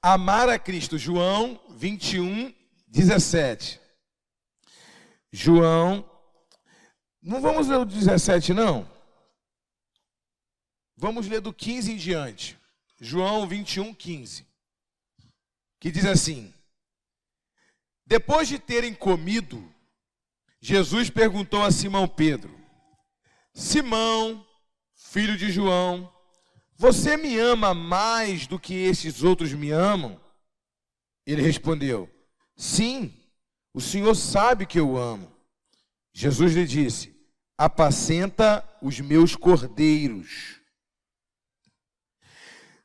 Amar a Cristo, João 21, 17. João, não vamos ler o 17 não. Vamos ler do 15 em diante. João 21, 15. Que diz assim: depois de terem comido, Jesus perguntou a Simão Pedro: Simão, filho de João, você me ama mais do que esses outros me amam? Ele respondeu: sim, o Senhor sabe que eu amo. Jesus lhe disse: apacenta os meus cordeiros.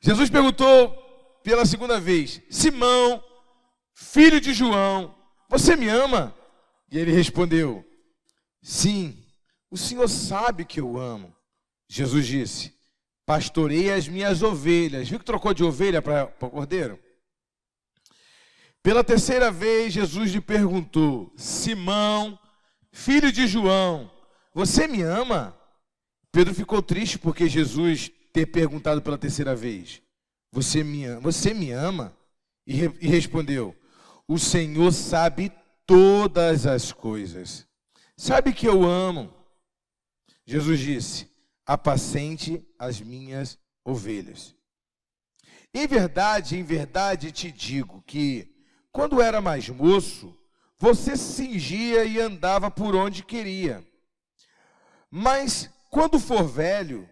Jesus perguntou pela segunda vez: Simão, filho de João, você me ama? E ele respondeu: sim, o Senhor sabe que eu amo. Jesus disse: pastorei as minhas ovelhas. Viu que trocou de ovelha para cordeiro? Pela terceira vez, Jesus lhe perguntou: Simão, filho de João, você me ama? Pedro ficou triste porque Jesus ter perguntado pela terceira vez: você me ama? E respondeu: o Senhor sabe todas as coisas. Sabe que eu amo. Jesus disse: apacente as minhas ovelhas. Em verdade te digo que, quando era mais moço, você se cingia e andava por onde queria. Mas, quando for velho,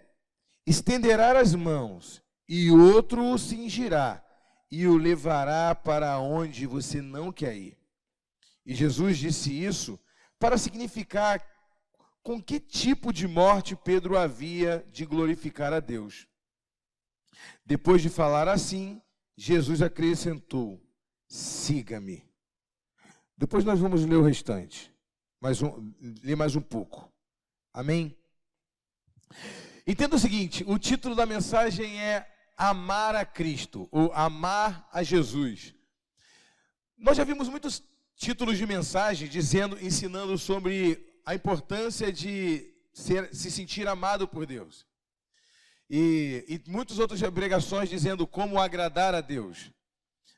estenderá as mãos, e outro o cingirá, e o levará para onde você não quer ir. E Jesus disse isso para significar com que tipo de morte Pedro havia de glorificar a Deus. Depois de falar assim, Jesus acrescentou: siga-me. Depois nós vamos ler o restante, ler mais um pouco. Amém? Entenda o seguinte, o título da mensagem é Amar a Cristo, ou Amar a Jesus. Nós já vimos muitos títulos de mensagem ensinando sobre a importância de se sentir amado por Deus. E muitas outras pregações dizendo como agradar a Deus.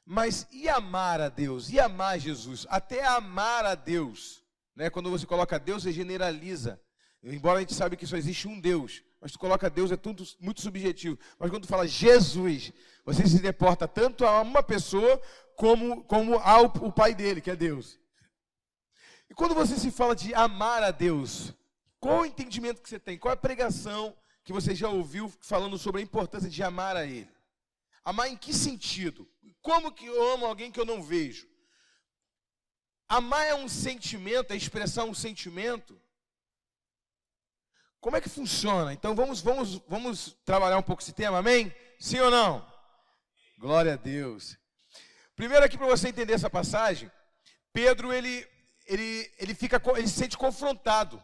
Mas e amar a Deus? E amar Jesus? Até amar a Deus, né? Quando você coloca Deus, você generaliza. Embora a gente saiba que só existe um Deus, mas tu coloca Deus, é tudo muito subjetivo. Mas quando tu fala Jesus, você se deporta tanto a uma pessoa como ao Pai dele, que é Deus. E quando você se fala de amar a Deus, qual o entendimento que você tem? Qual a pregação que você já ouviu falando sobre a importância de amar a Ele? Amar em que sentido? Como que eu amo alguém que eu não vejo? Amar é um sentimento, é expressar um sentimento? Como é que funciona? Então vamos trabalhar um pouco esse tema, amém? Sim ou não? Glória a Deus. Primeiro aqui para você entender essa passagem, Pedro ele se sente confrontado,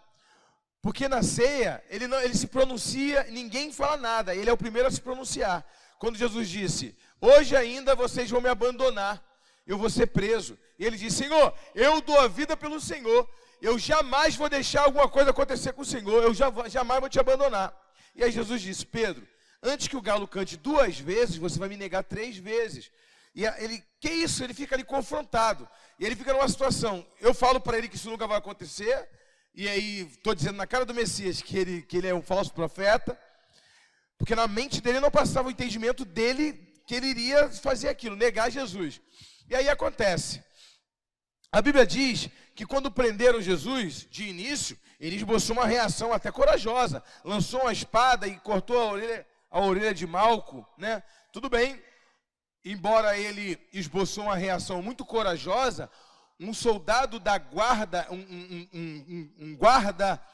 porque na ceia ele se pronuncia, ninguém fala nada, ele é o primeiro a se pronunciar. Quando Jesus disse: hoje ainda vocês vão me abandonar, eu vou ser preso. E ele disse: Senhor, eu dou a vida pelo Senhor, eu jamais vou deixar alguma coisa acontecer com o Senhor, eu jamais vou te abandonar. E aí Jesus disse: Pedro, antes que o galo cante 2 vezes, você vai me negar 3 vezes. E que isso? Ele fica ali confrontado. E ele fica numa situação, eu falo para ele que isso nunca vai acontecer, e aí estou dizendo na cara do Messias que ele é um falso profeta, porque na mente dele não passava o entendimento dele que ele iria fazer aquilo, negar Jesus. E aí acontece. A Bíblia diz que quando prenderam Jesus, de início, ele esboçou uma reação até corajosa, lançou uma espada e cortou a orelha de Malco, né? Tudo bem. Embora ele esboçou uma reação muito corajosa, um soldado da guarda, um guarda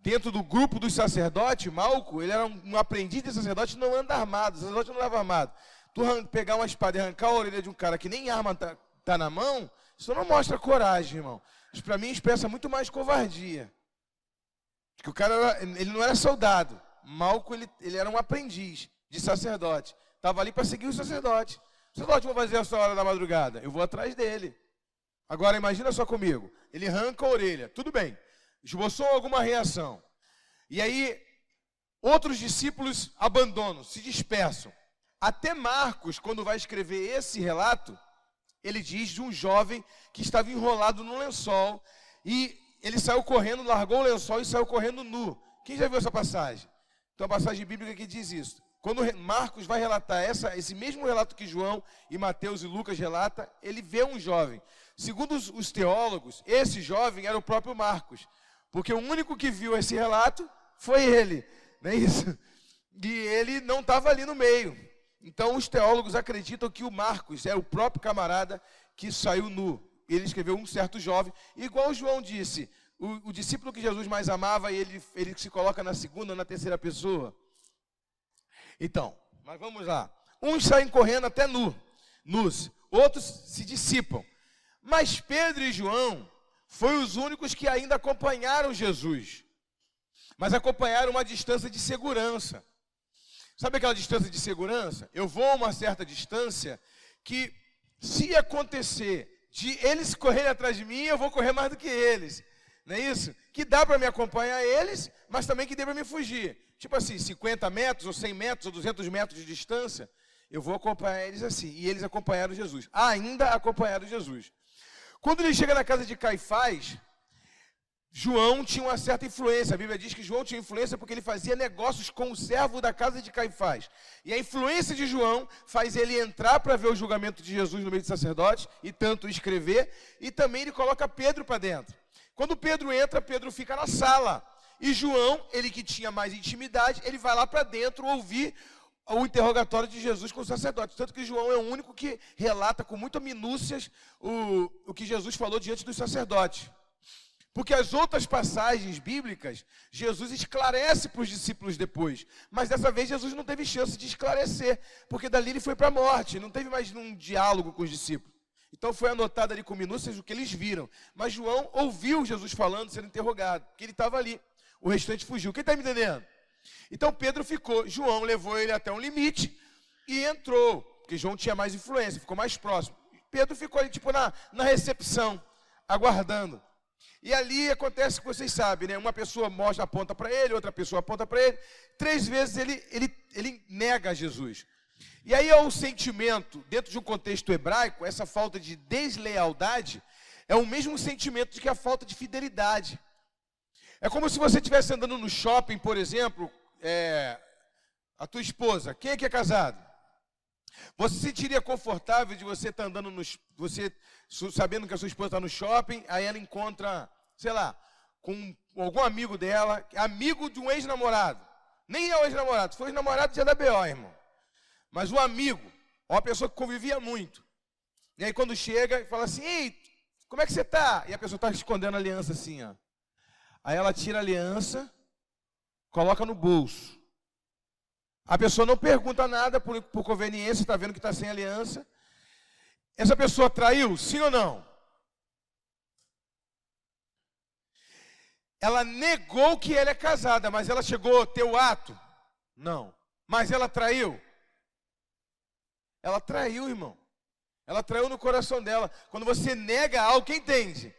dentro do grupo dos sacerdotes, Malco, ele era um aprendiz de sacerdote, não anda armado, o sacerdote não andava armado. Tu pegar uma espada e arrancar a orelha de um cara que nem arma tá na mão, isso não mostra coragem, irmão. Isso para mim expressa muito mais covardia. Porque o cara, ele não era soldado. Malco, ele era um aprendiz de sacerdote. Estava ali para seguir o sacerdote. O sacerdote vai fazer essa hora da madrugada, eu vou atrás dele. Agora imagina só comigo, ele arranca a orelha, tudo bem, esboçou alguma reação. E aí, outros discípulos abandonam, se dispersam. Até Marcos, quando vai escrever esse relato, ele diz de um jovem que estava enrolado num lençol e ele saiu correndo, largou o lençol e saiu correndo nu. Quem já viu essa passagem? Então, a passagem bíblica que diz isso. Quando Marcos vai relatar esse mesmo relato que João e Mateus e Lucas relata, ele vê um jovem. Segundo os teólogos, esse jovem era o próprio Marcos, porque o único que viu esse relato foi ele, não é isso? E ele não estava ali no meio. Então, os teólogos acreditam que o Marcos é o próprio camarada que saiu nu. Ele escreveu um certo jovem, igual João disse, o discípulo que Jesus mais amava, ele se coloca na segunda ou na terceira pessoa. Então, mas vamos lá. Uns saem correndo até nus, outros se dissipam. Mas Pedro e João foram os únicos que ainda acompanharam Jesus. Mas acompanharam uma distância de segurança. Sabe aquela distância de segurança? Eu vou a uma certa distância que, se acontecer de eles correrem atrás de mim, eu vou correr mais do que eles. Não é isso? Que dá para me acompanhar eles, mas também que dê para me fugir. Tipo assim, 50 metros, ou 100 metros, ou 200 metros de distância, eu vou acompanhar eles assim. E eles acompanharam Jesus. Ainda acompanharam Jesus. Quando ele chega na casa de Caifás, João tinha uma certa influência. A Bíblia diz que João tinha influência porque ele fazia negócios com o servo da casa de Caifás. E a influência de João faz ele entrar para ver o julgamento de Jesus no meio dos sacerdotes, e tanto escrever, e também ele coloca Pedro para dentro. Quando Pedro entra, Pedro fica na sala. E João, ele que tinha mais intimidade, ele vai lá para dentro ouvir o interrogatório de Jesus com os sacerdotes. Tanto que João é o único que relata com muitas minúcias o que Jesus falou diante dos sacerdotes. Porque as outras passagens bíblicas, Jesus esclarece para os discípulos depois. Mas dessa vez Jesus não teve chance de esclarecer, porque dali ele foi para a morte, não teve mais um diálogo com os discípulos. Então foi anotado ali com minúcias o que eles viram. Mas João ouviu Jesus falando, sendo interrogado, porque ele estava ali. O restante fugiu. Quem está me entendendo? Então Pedro ficou, João levou ele até um limite e entrou, porque João tinha mais influência, ficou mais próximo. Pedro ficou ali tipo na recepção, aguardando. E ali acontece o que vocês sabem, né? Uma pessoa mostra, aponta para ele, outra pessoa aponta para ele. 3 vezes ele nega Jesus. E aí é um sentimento, dentro de um contexto hebraico, essa falta de deslealdade é o mesmo sentimento de que a falta de fidelidade. É como se você estivesse andando no shopping, por exemplo, a tua esposa, quem é que é casado? Você se sentiria confortável de você estar andando, você sabendo que a sua esposa está no shopping, aí ela encontra, sei lá, com algum amigo dela, amigo de um ex-namorado. Nem é o ex-namorado, se for ex-namorado já dá B.O., irmão. Mas o amigo, uma pessoa que convivia muito. E aí quando chega e fala assim, ei, como é que você está? E a pessoa está escondendo a aliança assim, ó. Aí ela tira a aliança, coloca no bolso. A pessoa não pergunta nada por conveniência, está vendo que está sem aliança. Essa pessoa traiu, sim ou não? Ela negou que ela é casada, mas ela chegou a ter o ato? Não. Mas ela traiu? Ela traiu, irmão. Ela traiu no coração dela. Quando você nega algo, quem entende?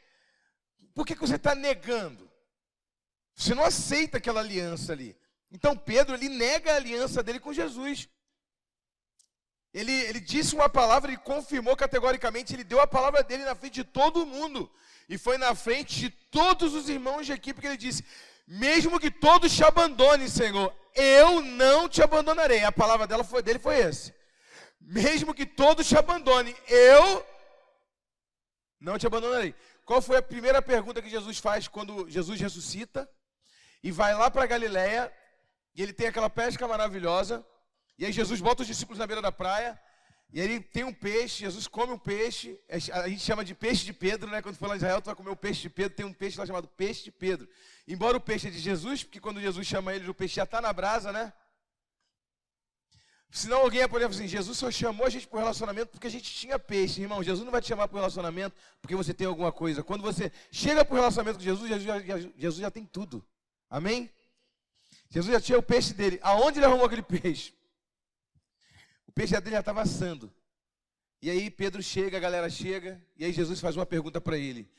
Por que você está negando? Você não aceita aquela aliança ali. Então Pedro, ele nega a aliança dele com Jesus. Ele disse uma palavra, ele confirmou categoricamente, ele deu a palavra dele na frente de todo mundo. E foi na frente de todos os irmãos de equipe que ele disse, mesmo que todos te abandonem, Senhor, eu não te abandonarei. A palavra dele foi essa. Mesmo que todos te abandonem, eu não te abandonarei. Qual foi a primeira pergunta que Jesus faz quando Jesus ressuscita? E vai lá para Galileia, e ele tem aquela pesca maravilhosa, e aí Jesus bota os discípulos na beira da praia, e aí ele tem um peixe, Jesus come um peixe, a gente chama de peixe de Pedro, né? Quando for lá em Israel, tu vai comer o peixe de Pedro, tem um peixe lá chamado peixe de Pedro. Embora o peixe é de Jesus, porque quando Jesus chama ele, o peixe já está na brasa, né? Senão alguém ia poder falar assim, Jesus só chamou a gente para o relacionamento porque a gente tinha peixe. Irmão, Jesus não vai te chamar para o relacionamento porque você tem alguma coisa. Quando você chega para o relacionamento com Jesus, Jesus já tem tudo. Amém? Jesus já tinha o peixe dele. Aonde ele arrumou aquele peixe? O peixe dele já estava assando. E aí Pedro chega, a galera chega, e aí Jesus faz uma pergunta para ele.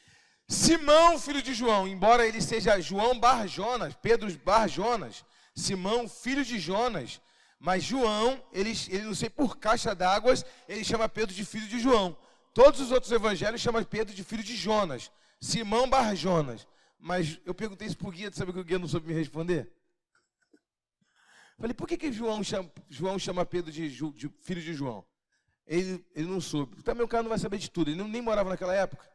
Simão, filho de João, embora ele seja João Bar Jonas, Pedro Bar Jonas, Simão, filho de Jonas, Mas João, ele não sei por caixa d'água, ele chama Pedro de filho de João. Todos os outros evangelhos chamam Pedro de filho de Jonas. Simão barra Jonas. Mas eu perguntei isso para o guia, sabe que o guia não soube me responder? Falei, por que João chama Pedro de filho de João? Ele não soube. Também o cara não vai saber de tudo, ele nem morava naquela época.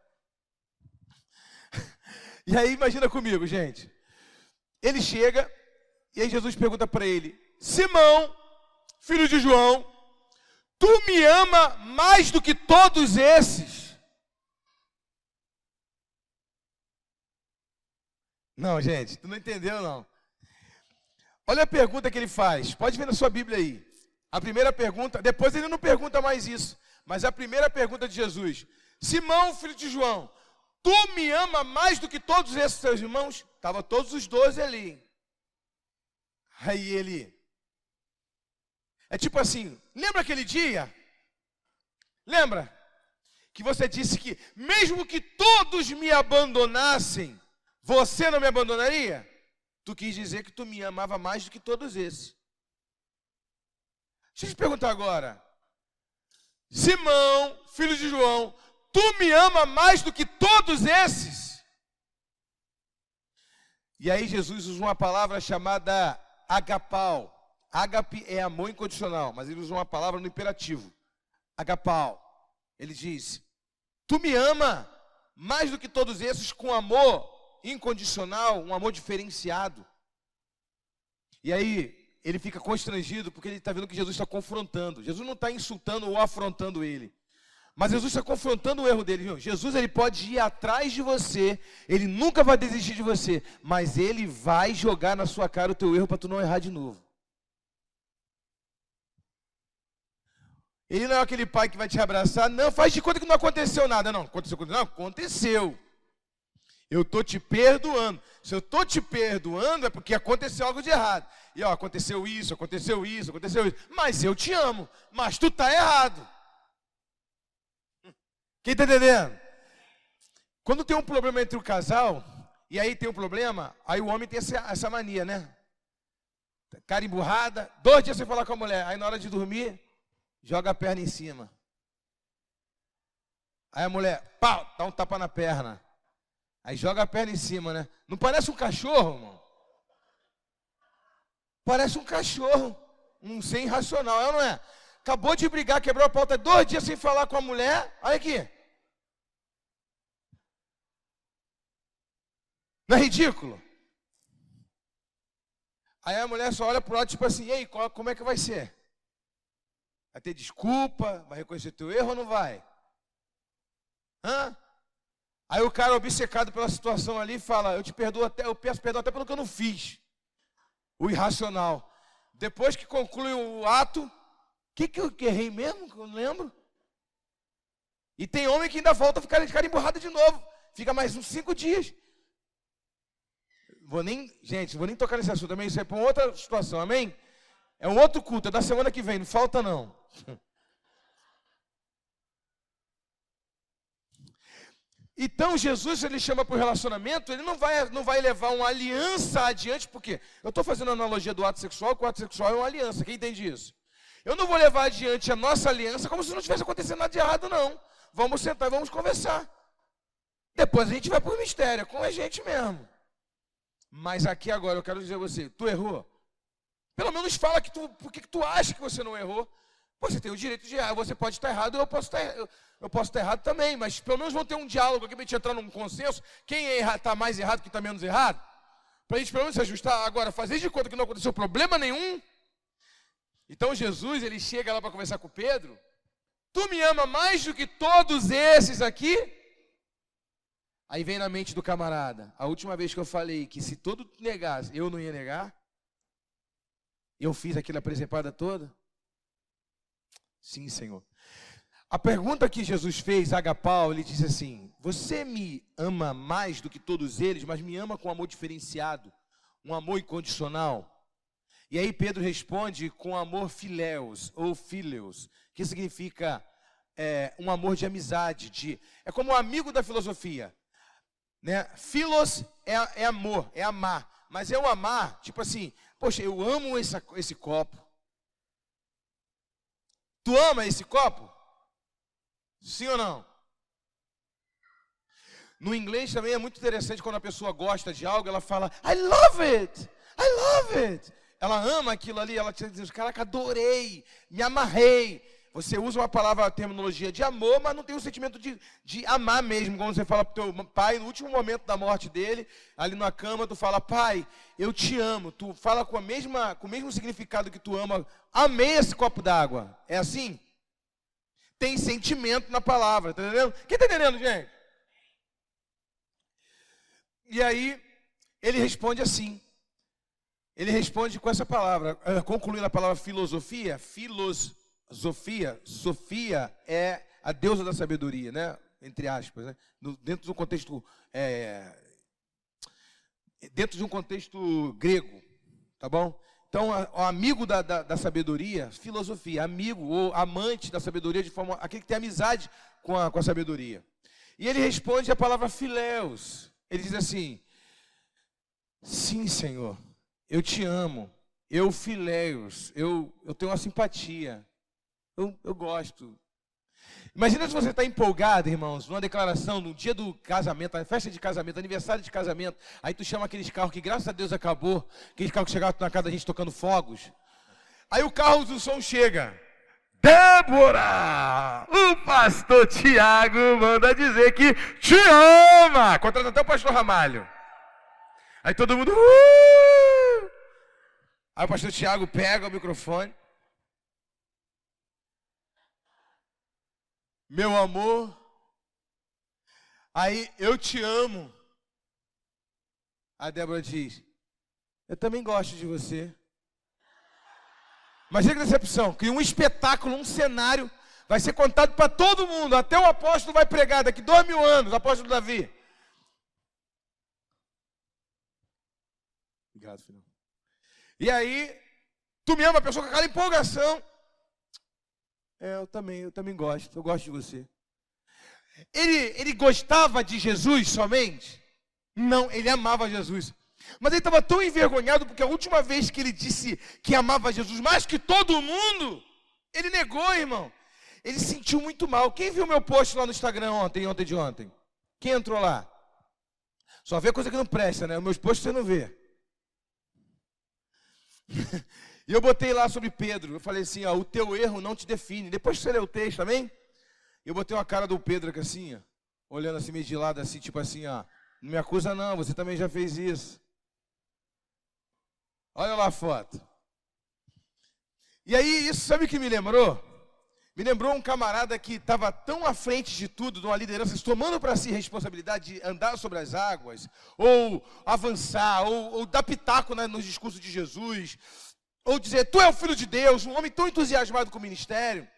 E aí, imagina comigo, gente. Ele chega, e aí Jesus pergunta para ele, Simão, filho de João, tu me ama mais do que todos esses? Não, gente, tu não entendeu, não. Olha a pergunta que ele faz. Pode ver na sua Bíblia aí. A primeira pergunta, depois ele não pergunta mais isso, mas a primeira pergunta de Jesus. Simão, filho de João, tu me ama mais do que todos esses teus irmãos? Estavam todos os 12 ali. Aí ele... É tipo assim, lembra aquele dia? Lembra? Que você disse que mesmo que todos me abandonassem, você não me abandonaria? Tu quis dizer que tu me amava mais do que todos esses. Deixa eu te perguntar agora. Simão, filho de João, tu me ama mais do que todos esses? E aí Jesus usa uma palavra chamada agapau. Ágape é amor incondicional, mas ele usa uma palavra no imperativo. Agapau. Ele diz, tu me ama mais do que todos esses com amor incondicional, um amor diferenciado. E aí ele fica constrangido porque ele está vendo que Jesus está confrontando. Jesus não está insultando ou afrontando ele, mas Jesus está confrontando o erro dele. Viu? Jesus, ele pode ir atrás de você, ele nunca vai desistir de você, mas ele vai jogar na sua cara o teu erro para tu não errar de novo. Ele não é aquele pai que vai te abraçar, não, faz de conta que não aconteceu nada. Não, aconteceu. Não, aconteceu. Eu estou te perdoando. Se eu estou te perdoando é porque aconteceu algo de errado. E ó, aconteceu isso. Mas eu te amo, mas tu está errado. Quem está entendendo? Quando tem um problema entre o casal, e aí tem um problema, aí o homem tem essa mania, né? Cara emburrada, 2 dias sem falar com a mulher, aí na hora de dormir, joga a perna em cima. Aí a mulher, pau, dá um tapa na perna. Aí joga a perna em cima, né? Não parece um cachorro, irmão? Parece um cachorro, um ser irracional, é ou não é? Acabou de brigar, quebrou a pauta, 2 dias sem falar com a mulher, olha aqui. Não é ridículo? Aí a mulher só olha pro lado, tipo assim, e aí, como é que vai ser? Vai ter desculpa, vai reconhecer teu erro ou não vai? Hã? Aí o cara obcecado pela situação ali fala, eu peço perdão até pelo que eu não fiz. O irracional. Depois que conclui o ato, o que eu errei mesmo? Que eu não lembro. E tem homem que ainda volta a ficar emburrado de novo. Fica mais uns 5 dias. Vou nem tocar nesse assunto também, isso é para uma outra situação, amém? É um outro culto, é da semana que vem, não falta não. Então Jesus, ele chama para o relacionamento, ele não vai levar uma aliança adiante, porque eu estou fazendo a analogia do ato sexual, que o ato sexual é uma aliança, quem entende isso? Eu não vou levar adiante a nossa aliança como se não tivesse acontecendo nada de errado, não. Vamos sentar e vamos conversar. Depois a gente vai para o mistério, com a gente mesmo. Mas aqui agora eu quero dizer a você, tu errou? Pelo menos fala por que tu acha que você não errou. Você tem o direito de errar, você pode estar errado, eu posso estar errado também, mas pelo menos vamos ter um diálogo aqui para a gente entrar num consenso, quem está mais errado, quem está menos errado, para a gente pelo menos se ajustar. Agora, fazer de conta que não aconteceu problema nenhum. Então Jesus, ele chega lá para conversar com Pedro, tu me ama mais do que todos esses aqui? Aí vem na mente do camarada, a última vez que eu falei que se todo negasse, eu não ia negar, eu fiz aquela presepada toda? Sim, Senhor. A pergunta que Jesus fez a Agapau, ele disse assim, você me ama mais do que todos eles, mas me ama com um amor diferenciado, um amor incondicional? E aí Pedro responde com amor filéus, ou filhos, que significa um amor de amizade, é como um amigo da filosofia, né? Philos é amor, é amar, mas é o amar, tipo assim, poxa, eu amo esse copo, Tu ama esse copo? Sim ou não? No inglês também é muito interessante quando a pessoa gosta de algo, ela fala, I love it, I love it. Ela ama aquilo ali, ela diz, caraca, adorei, me amarrei. Você usa uma palavra, a terminologia de amor, mas não tem o sentimento de amar mesmo. Quando você fala para o teu pai, no último momento da morte dele, ali na cama, tu fala, pai, eu te amo. Tu fala com o mesmo significado que tu ama, amei esse copo d'água. É assim? Tem sentimento na palavra, tá entendendo? Quem está entendendo, gente? E aí, ele responde assim. Ele responde com essa palavra, concluindo a palavra filosofia. Sofia é a deusa da sabedoria, né? Entre aspas, né? Dentro de um contexto, dentro de um contexto grego, tá bom? Então, o amigo da sabedoria, filosofia, amigo ou amante da sabedoria, de forma aquele que tem amizade com a sabedoria. E ele responde a palavra filéus. Ele diz assim: sim, Senhor, eu te amo, eu filéus, eu tenho uma simpatia, eu gosto. Imagina se você está empolgado, irmãos, numa declaração, no dia do casamento, na festa de casamento, aniversário de casamento, aí tu chama aqueles carros que graças a Deus acabou, aqueles carros que chegavam na casa da gente tocando fogos. Aí o carro do som chega. Débora, o pastor Tiago manda dizer que te ama. Contrata até o pastor Ramalho. Aí todo mundo... Aí o pastor Tiago pega o microfone. Meu amor, aí eu te amo. A Débora diz, eu também gosto de você. Imagina que decepção, que um espetáculo, um cenário, vai ser contado para todo mundo, até o apóstolo vai pregar daqui 2000 anos, o apóstolo Davi. Obrigado, filho. E aí, tu me ama, a pessoa com aquela empolgação. Eu também gosto, eu gosto de você. Ele gostava de Jesus somente? Não, ele amava Jesus. Mas ele estava tão envergonhado, porque a última vez que ele disse que amava Jesus mais que todo mundo, ele negou, irmão. Ele se sentiu muito mal. Quem viu meu post lá no Instagram ontem de ontem? Quem entrou lá? Só vê coisa que não presta, né? Os meus posts você não vê. E eu botei lá sobre Pedro, eu falei assim, ó, o teu erro não te define. Depois que você lê o texto também, eu botei uma cara do Pedro aqui assim, ó, olhando assim meio de lado, assim, tipo assim, ó, não me acusa não, você também já fez isso. Olha lá a foto. E aí, isso sabe o que me lembrou? Me lembrou um camarada que estava tão à frente de tudo, de uma liderança, tomando para si a responsabilidade de andar sobre as águas, ou avançar, ou dar pitaco nos discursos de Jesus, ou dizer, tu é o filho de Deus, um homem tão entusiasmado com o ministério,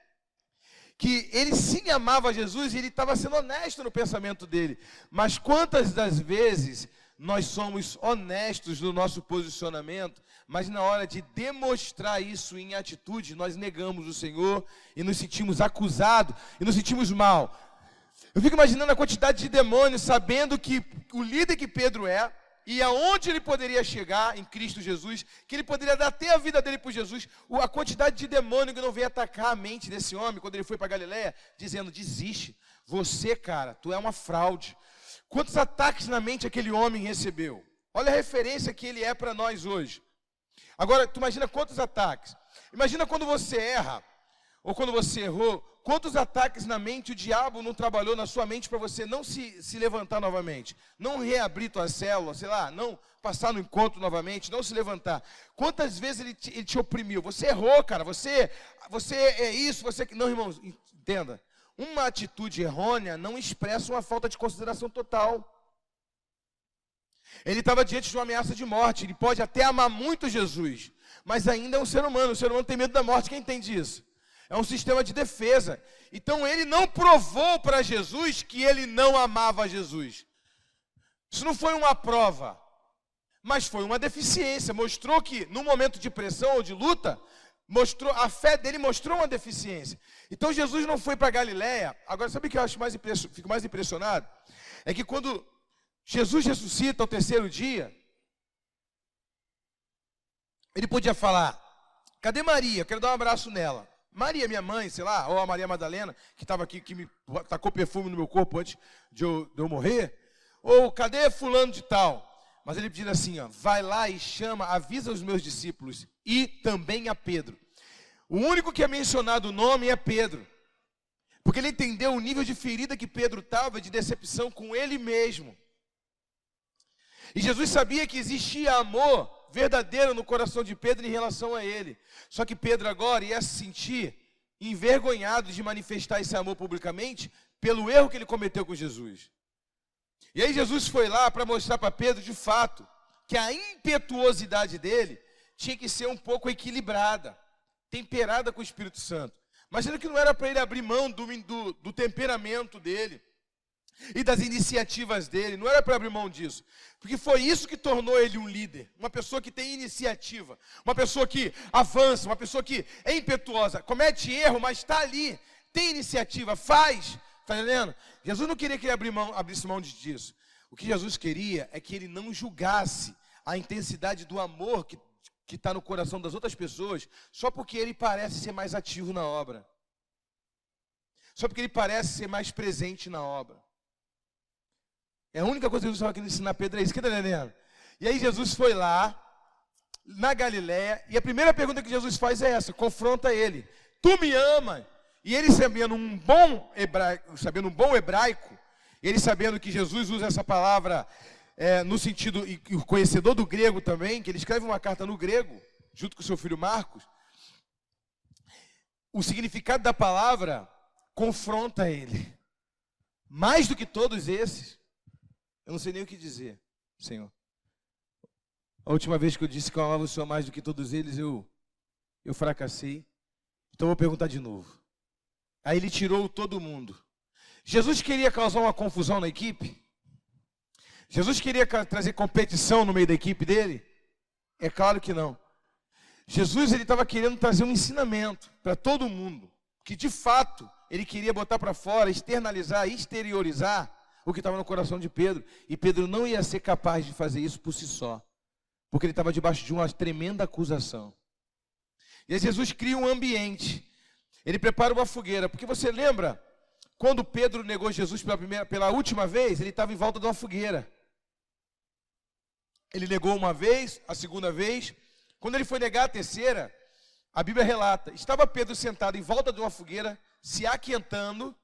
que ele sim amava Jesus e ele estava sendo honesto no pensamento dele. Mas quantas das vezes nós somos honestos no nosso posicionamento, mas na hora de demonstrar isso em atitude, nós negamos o Senhor e nos sentimos acusados e nos sentimos mal. Eu fico imaginando a quantidade de demônios, sabendo que o líder que Pedro é, e aonde ele poderia chegar em Cristo Jesus, que ele poderia dar até a vida dele por Jesus, a quantidade de demônio que não veio atacar a mente desse homem, quando ele foi para Galileia, dizendo, desiste, você, cara, tu é uma fraude. Quantos ataques na mente aquele homem recebeu? Olha a referência que ele é para nós hoje. Agora, tu imagina quantos ataques. Imagina quando você erra, ou quando você errou, quantos ataques na mente o diabo não trabalhou na sua mente para você não se levantar novamente, não reabrir tua célula, sei lá, não passar no encontro novamente, não se levantar. Quantas vezes ele te oprimiu? Você errou, cara, você é isso, você... Não, irmãos, entenda, uma atitude errônea não expressa uma falta de consideração total. Ele estava diante de uma ameaça de morte, ele pode até amar muito Jesus, mas ainda é um ser humano, o ser humano tem medo da morte, quem entende isso? É um sistema de defesa. Então ele não provou para Jesus que ele não amava Jesus. Isso não foi uma prova, mas foi uma deficiência. Mostrou que no momento de pressão ou de luta, a fé dele mostrou uma deficiência. Então Jesus não foi para Galileia. Agora sabe o que eu fico mais impressionado? É que quando Jesus ressuscita ao terceiro dia, ele podia falar, cadê Maria? Eu quero dar um abraço nela. Maria, minha mãe, sei lá, ou a Maria Madalena, que estava aqui, que me tacou perfume no meu corpo antes de eu morrer. Ou cadê fulano de tal? Mas ele diz assim, ó, vai lá e chama, avisa os meus discípulos e também a Pedro. O único que é mencionado o nome é Pedro. Porque ele entendeu o nível de ferida que Pedro estava, de decepção com ele mesmo. E Jesus sabia que existia amor verdadeiro no coração de Pedro em relação a ele. Só que Pedro agora ia se sentir envergonhado de manifestar esse amor publicamente pelo erro que ele cometeu com Jesus. E aí Jesus foi lá para mostrar para Pedro, de fato, que a impetuosidade dele tinha que ser um pouco equilibrada, temperada com o Espírito Santo. Imagina que não era para ele abrir mão do temperamento dele e das iniciativas dele, não era para abrir mão disso, porque foi isso que tornou ele um líder, uma pessoa que tem iniciativa, uma pessoa que avança, uma pessoa que é impetuosa, comete erro, mas está ali, tem iniciativa, faz, está entendendo? Jesus não queria que ele abrisse mão disso, o que Jesus queria é que ele não julgasse a intensidade do amor que está no coração das outras pessoas, só porque ele parece ser mais ativo na obra, só porque ele parece ser mais presente na obra. É a única coisa que Jesus estava querendo ensinar Pedro é isso, que está entendendo? E aí Jesus foi lá, na Galiléia, e a primeira pergunta que Jesus faz é essa, confronta ele. Tu me amas? E ele sabendo um bom hebraico, ele sabendo que Jesus usa essa palavra no sentido, e o conhecedor do grego também, que ele escreve uma carta no grego, junto com seu filho Marcos, o significado da palavra confronta ele. Mais do que todos esses, eu não sei nem o que dizer, Senhor. A última vez que eu disse que eu amava o Senhor mais do que todos eles, eu fracassei. Então eu vou perguntar de novo. Aí ele tirou todo mundo. Jesus queria causar uma confusão na equipe? Jesus queria trazer competição no meio da equipe dele? É claro que não. Jesus ele estava querendo trazer um ensinamento para todo mundo. Que de fato ele queria botar para fora, externalizar, exteriorizar o que estava no coração de Pedro, e Pedro não ia ser capaz de fazer isso por si só, porque ele estava debaixo de uma tremenda acusação. E aí Jesus cria um ambiente, ele prepara uma fogueira, porque você lembra, quando Pedro negou Jesus pela última vez, ele estava em volta de uma fogueira. Ele negou uma vez, a segunda vez, quando ele foi negar a terceira, a Bíblia relata, estava Pedro sentado em volta de uma fogueira, se aquentando.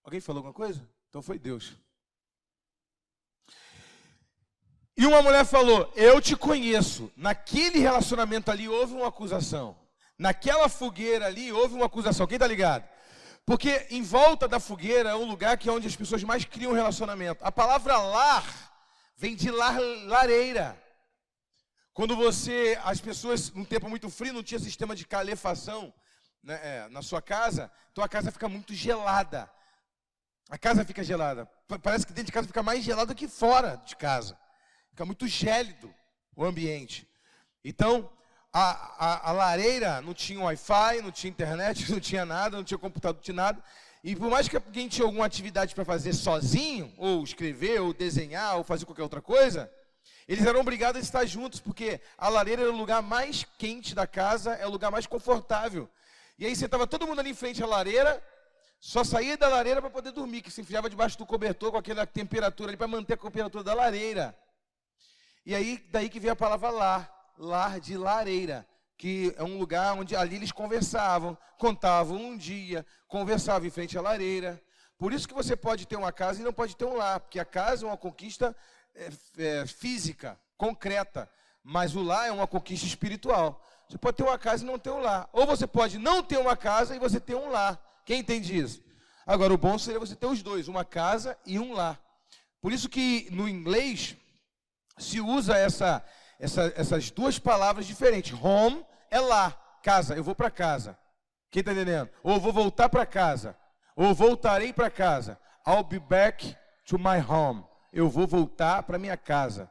Alguém falou alguma coisa? Então foi Deus. E uma mulher falou, eu te conheço. Naquele relacionamento ali houve uma acusação. Naquela fogueira ali houve uma acusação. Quem está ligado? Porque em volta da fogueira é um lugar que é onde as pessoas mais criam relacionamento. A palavra lar vem de lareira. Quando as pessoas, num tempo muito frio, não tinha sistema de calefação, né, na sua casa, então a casa fica muito gelada. A casa fica gelada. Parece que dentro de casa fica mais gelado que fora de casa. Fica muito gélido o ambiente. Então, a lareira não tinha Wi-Fi, não tinha internet, não tinha nada, não tinha computador, não tinha nada. E por mais que alguém tinha alguma atividade para fazer sozinho, ou escrever, ou desenhar, ou fazer qualquer outra coisa, eles eram obrigados a estar juntos, porque a lareira era o lugar mais quente da casa, é o lugar mais confortável. E aí sentava todo mundo ali em frente à lareira, só saía da lareira para poder dormir, que se enfiava debaixo do cobertor com aquela temperatura ali, para manter a temperatura da lareira. E aí, daí que veio a palavra lar de lareira, que é um lugar onde ali eles conversavam, contavam um dia, conversavam em frente à lareira. Por isso que você pode ter uma casa e não pode ter um lar, porque a casa é uma conquista física, concreta, mas o lar é uma conquista espiritual. Você pode ter uma casa e não ter um lar, ou você pode não ter uma casa e você ter um lar. Quem entende isso? Agora, o bom seria você ter os dois, uma casa e um lar. Por isso que no inglês se usa essas duas palavras diferentes. Home é lar, casa, eu vou para casa. Quem está entendendo? Ou vou voltar para casa, ou voltarei para casa. I'll be back to my home. Eu vou voltar para minha casa.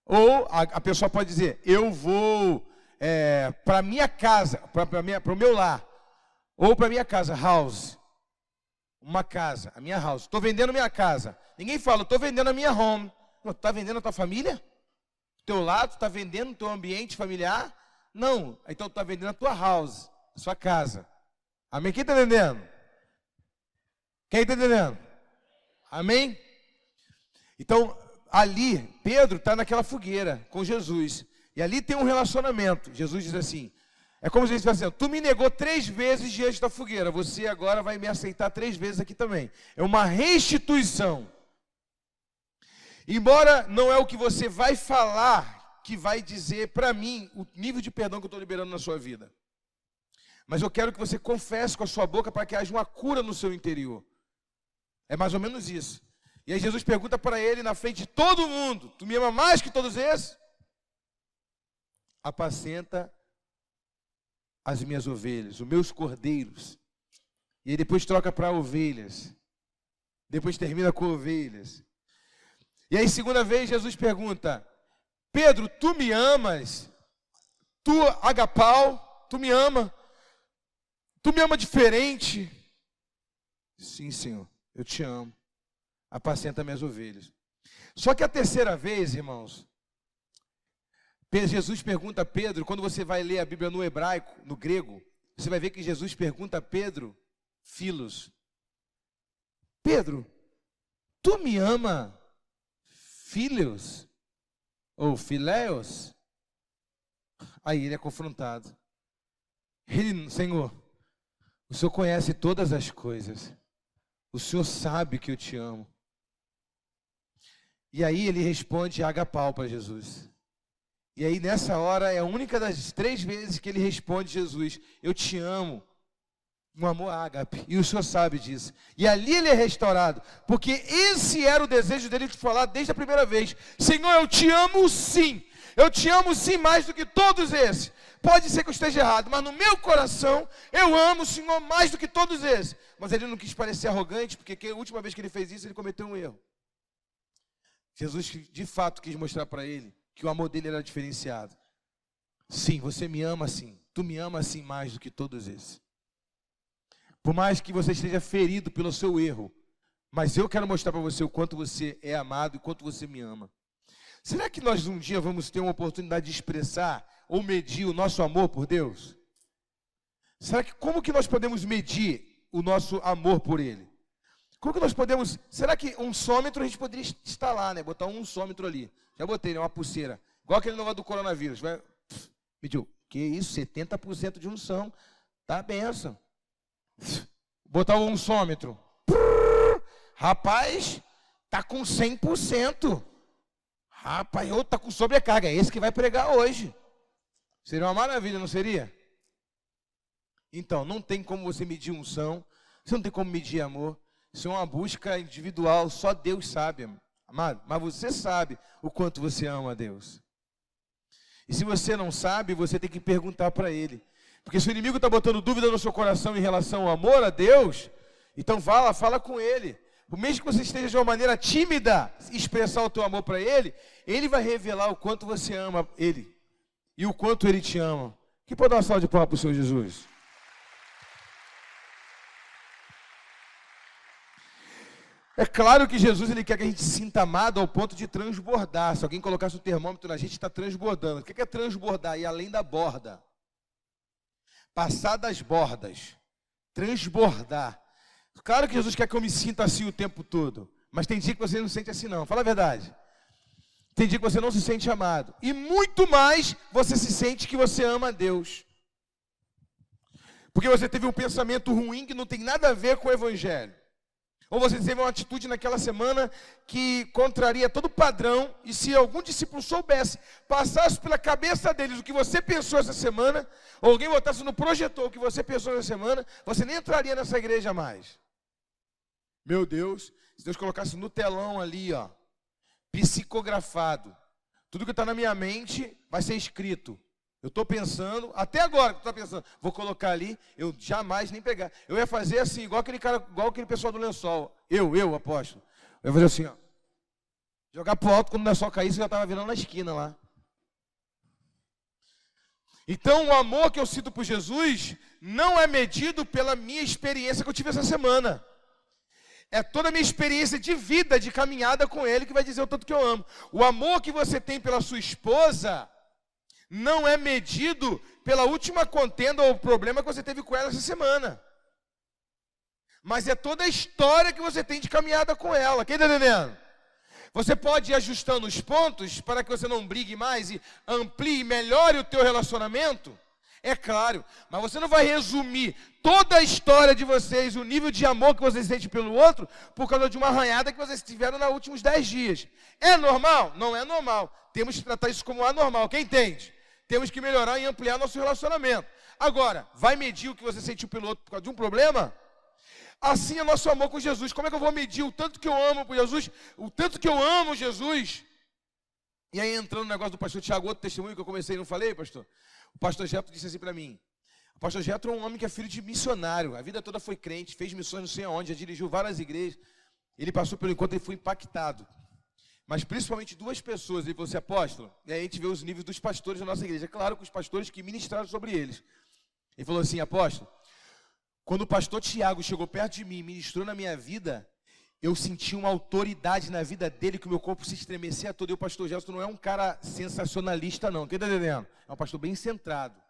Ou a pessoa pode dizer, eu vou para minha casa, para o meu lar. Ou para minha casa, house. Uma casa, a minha house. Estou vendendo minha casa. Ninguém fala, estou vendendo a minha home. Está vendendo a tua família? Teu lado, está vendendo o teu ambiente familiar? Não, então tu está vendendo a tua house, a sua casa. Amém? Quem está entendendo? Quem está entendendo? Amém? Então, ali, Pedro está naquela fogueira com Jesus. E ali tem um relacionamento. Jesus diz assim, é como se ele estivesse dizendo, tu me negou 3 vezes diante da fogueira, você agora vai me aceitar 3 vezes aqui também. É uma restituição. Embora não é o que você vai falar que vai dizer para mim o nível de perdão que eu estou liberando na sua vida. Mas eu quero que você confesse com a sua boca para que haja uma cura no seu interior. É mais ou menos isso. E aí Jesus pergunta para ele na frente de todo mundo, tu me ama mais que todos esses? Apacenta as minhas ovelhas, os meus cordeiros. E aí depois troca para ovelhas. Depois termina com ovelhas. E aí, segunda vez, Jesus pergunta, Pedro, tu me amas? Tu, agapau, tu me ama? Tu me ama diferente? Sim, Senhor, eu te amo. Apacenta minhas ovelhas. Só que a terceira vez, irmãos, Jesus pergunta a Pedro, quando você vai ler a Bíblia no hebraico, no grego, você vai ver que Jesus pergunta a Pedro, Filos, Pedro, tu me ama? Filhos? Ou filéos? Aí ele é confrontado. Senhor, o Senhor conhece todas as coisas. O Senhor sabe que eu te amo. E aí ele responde agapau para Jesus. E aí nessa hora é a única das 3 vezes que ele responde Jesus, eu te amo. Um amor ágape, e o Senhor sabe disso. E ali ele é restaurado, porque esse era o desejo dele de falar desde a primeira vez. Senhor, eu te amo sim mais do que todos esses. Pode ser que eu esteja errado, mas no meu coração, eu amo o Senhor mais do que todos esses. Mas ele não quis parecer arrogante, porque a última vez que ele fez isso, ele cometeu um erro. Jesus de fato quis mostrar para ele que o amor dele era diferenciado. Sim, você me ama assim, tu me ama assim mais do que todos esses. Por mais que você esteja ferido pelo seu erro, mas eu quero mostrar para você o quanto você é amado e o quanto você me ama. Será que nós um dia vamos ter uma oportunidade de expressar ou medir o nosso amor por Deus? Como que nós podemos medir o nosso amor por Ele? Como que nós podemos, será que um sômetro a gente poderia instalar, né? Botar um sômetro ali. Já botei, né? Uma pulseira. Igual aquele negócio do coronavírus. Mediu, que isso, 70% de unção. Tá benção. Botar um sômetro. Rapaz, tá com 100%. Rapaz, outro tá com sobrecarga. É esse que vai pregar hoje. Seria uma maravilha, não seria? Então, não tem como você medir unção. Você não tem como medir amor. Isso é uma busca individual. Só Deus sabe, amado. Mas você sabe o quanto você ama a Deus. E se você não sabe, você tem que perguntar para Ele. Porque se o inimigo está botando dúvida no seu coração em relação ao amor a Deus, então fala com Ele. Por mesmo que você esteja de uma maneira tímida expressar o teu amor para Ele, Ele vai revelar o quanto você ama Ele e o quanto Ele te ama. Que pode dar uma salva de palmas para o Senhor Jesus? É claro que Jesus ele quer que a gente se sinta amado ao ponto de transbordar. Se alguém colocasse o termômetro na gente, está transbordando. O que é transbordar? Ir além da borda. Passar das bordas. Transbordar. Claro que Jesus quer que eu me sinta assim o tempo todo. Mas tem dia que você não se sente assim não. Fala a verdade. Tem dia que você não se sente amado. E muito mais você se sente que você ama a Deus. Porque você teve um pensamento ruim que não tem nada a ver com o Evangelho. Ou você teve uma atitude naquela semana que contraria todo padrão, e se algum discípulo soubesse, passasse pela cabeça deles o que você pensou essa semana, ou alguém botasse no projetor o que você pensou essa semana, você nem entraria nessa igreja mais. Meu Deus, se Deus colocasse no telão ali, ó, psicografado, tudo que está na minha mente vai ser escrito. Eu estou pensando, até agora que tu está pensando, vou colocar ali, eu jamais nem pegar. Eu ia fazer assim, igual aquele pessoal do lençol. Eu, apóstolo. Eu ia fazer assim, ó. Jogar pro alto, quando o lençol caísse, eu já estava virando na esquina lá. Então, o amor que eu sinto por Jesus não é medido pela minha experiência que eu tive essa semana. É toda a minha experiência de vida, de caminhada com Ele, que vai dizer o tanto que eu amo. O amor que você tem pela sua esposa não é medido pela última contenda ou problema que você teve com ela essa semana. Mas é toda a história que você tem de caminhada com ela. Quem está entendendo? Você pode ir ajustando os pontos para que você não brigue mais e amplie e melhore o teu relacionamento. É claro, mas você não vai resumir toda a história de vocês, o nível de amor que vocês sentem pelo outro, por causa de uma arranhada que vocês tiveram nos últimos 10 dias. É normal? Não é normal. Temos que tratar isso como anormal. Quem entende? Temos que melhorar e ampliar nosso relacionamento. Agora, vai medir o que você sentiu pelo outro por causa de um problema? Assim é nosso amor com Jesus. Como é que eu vou medir o tanto que eu amo por Jesus? O tanto que eu amo Jesus? E aí entrando no negócio do pastor Tiago, outro testemunho que eu comecei e não falei, pastor? O pastor Getro disse assim para mim. O pastor Getro é um homem que é filho de missionário. A vida toda foi crente, fez missões não sei aonde, já dirigiu várias igrejas. Ele passou pelo encontro e foi impactado. Mas principalmente duas pessoas, ele falou assim, apóstolo, e aí a gente vê os níveis dos pastores da nossa igreja. É claro que os pastores que ministraram sobre eles. Ele falou assim, apóstolo, quando o pastor Tiago chegou perto de mim e ministrou na minha vida, eu senti uma autoridade na vida dele, que o meu corpo se estremecia todo. E o pastor Gerson não é um cara sensacionalista não, quem está entendendo? É um pastor bem centrado.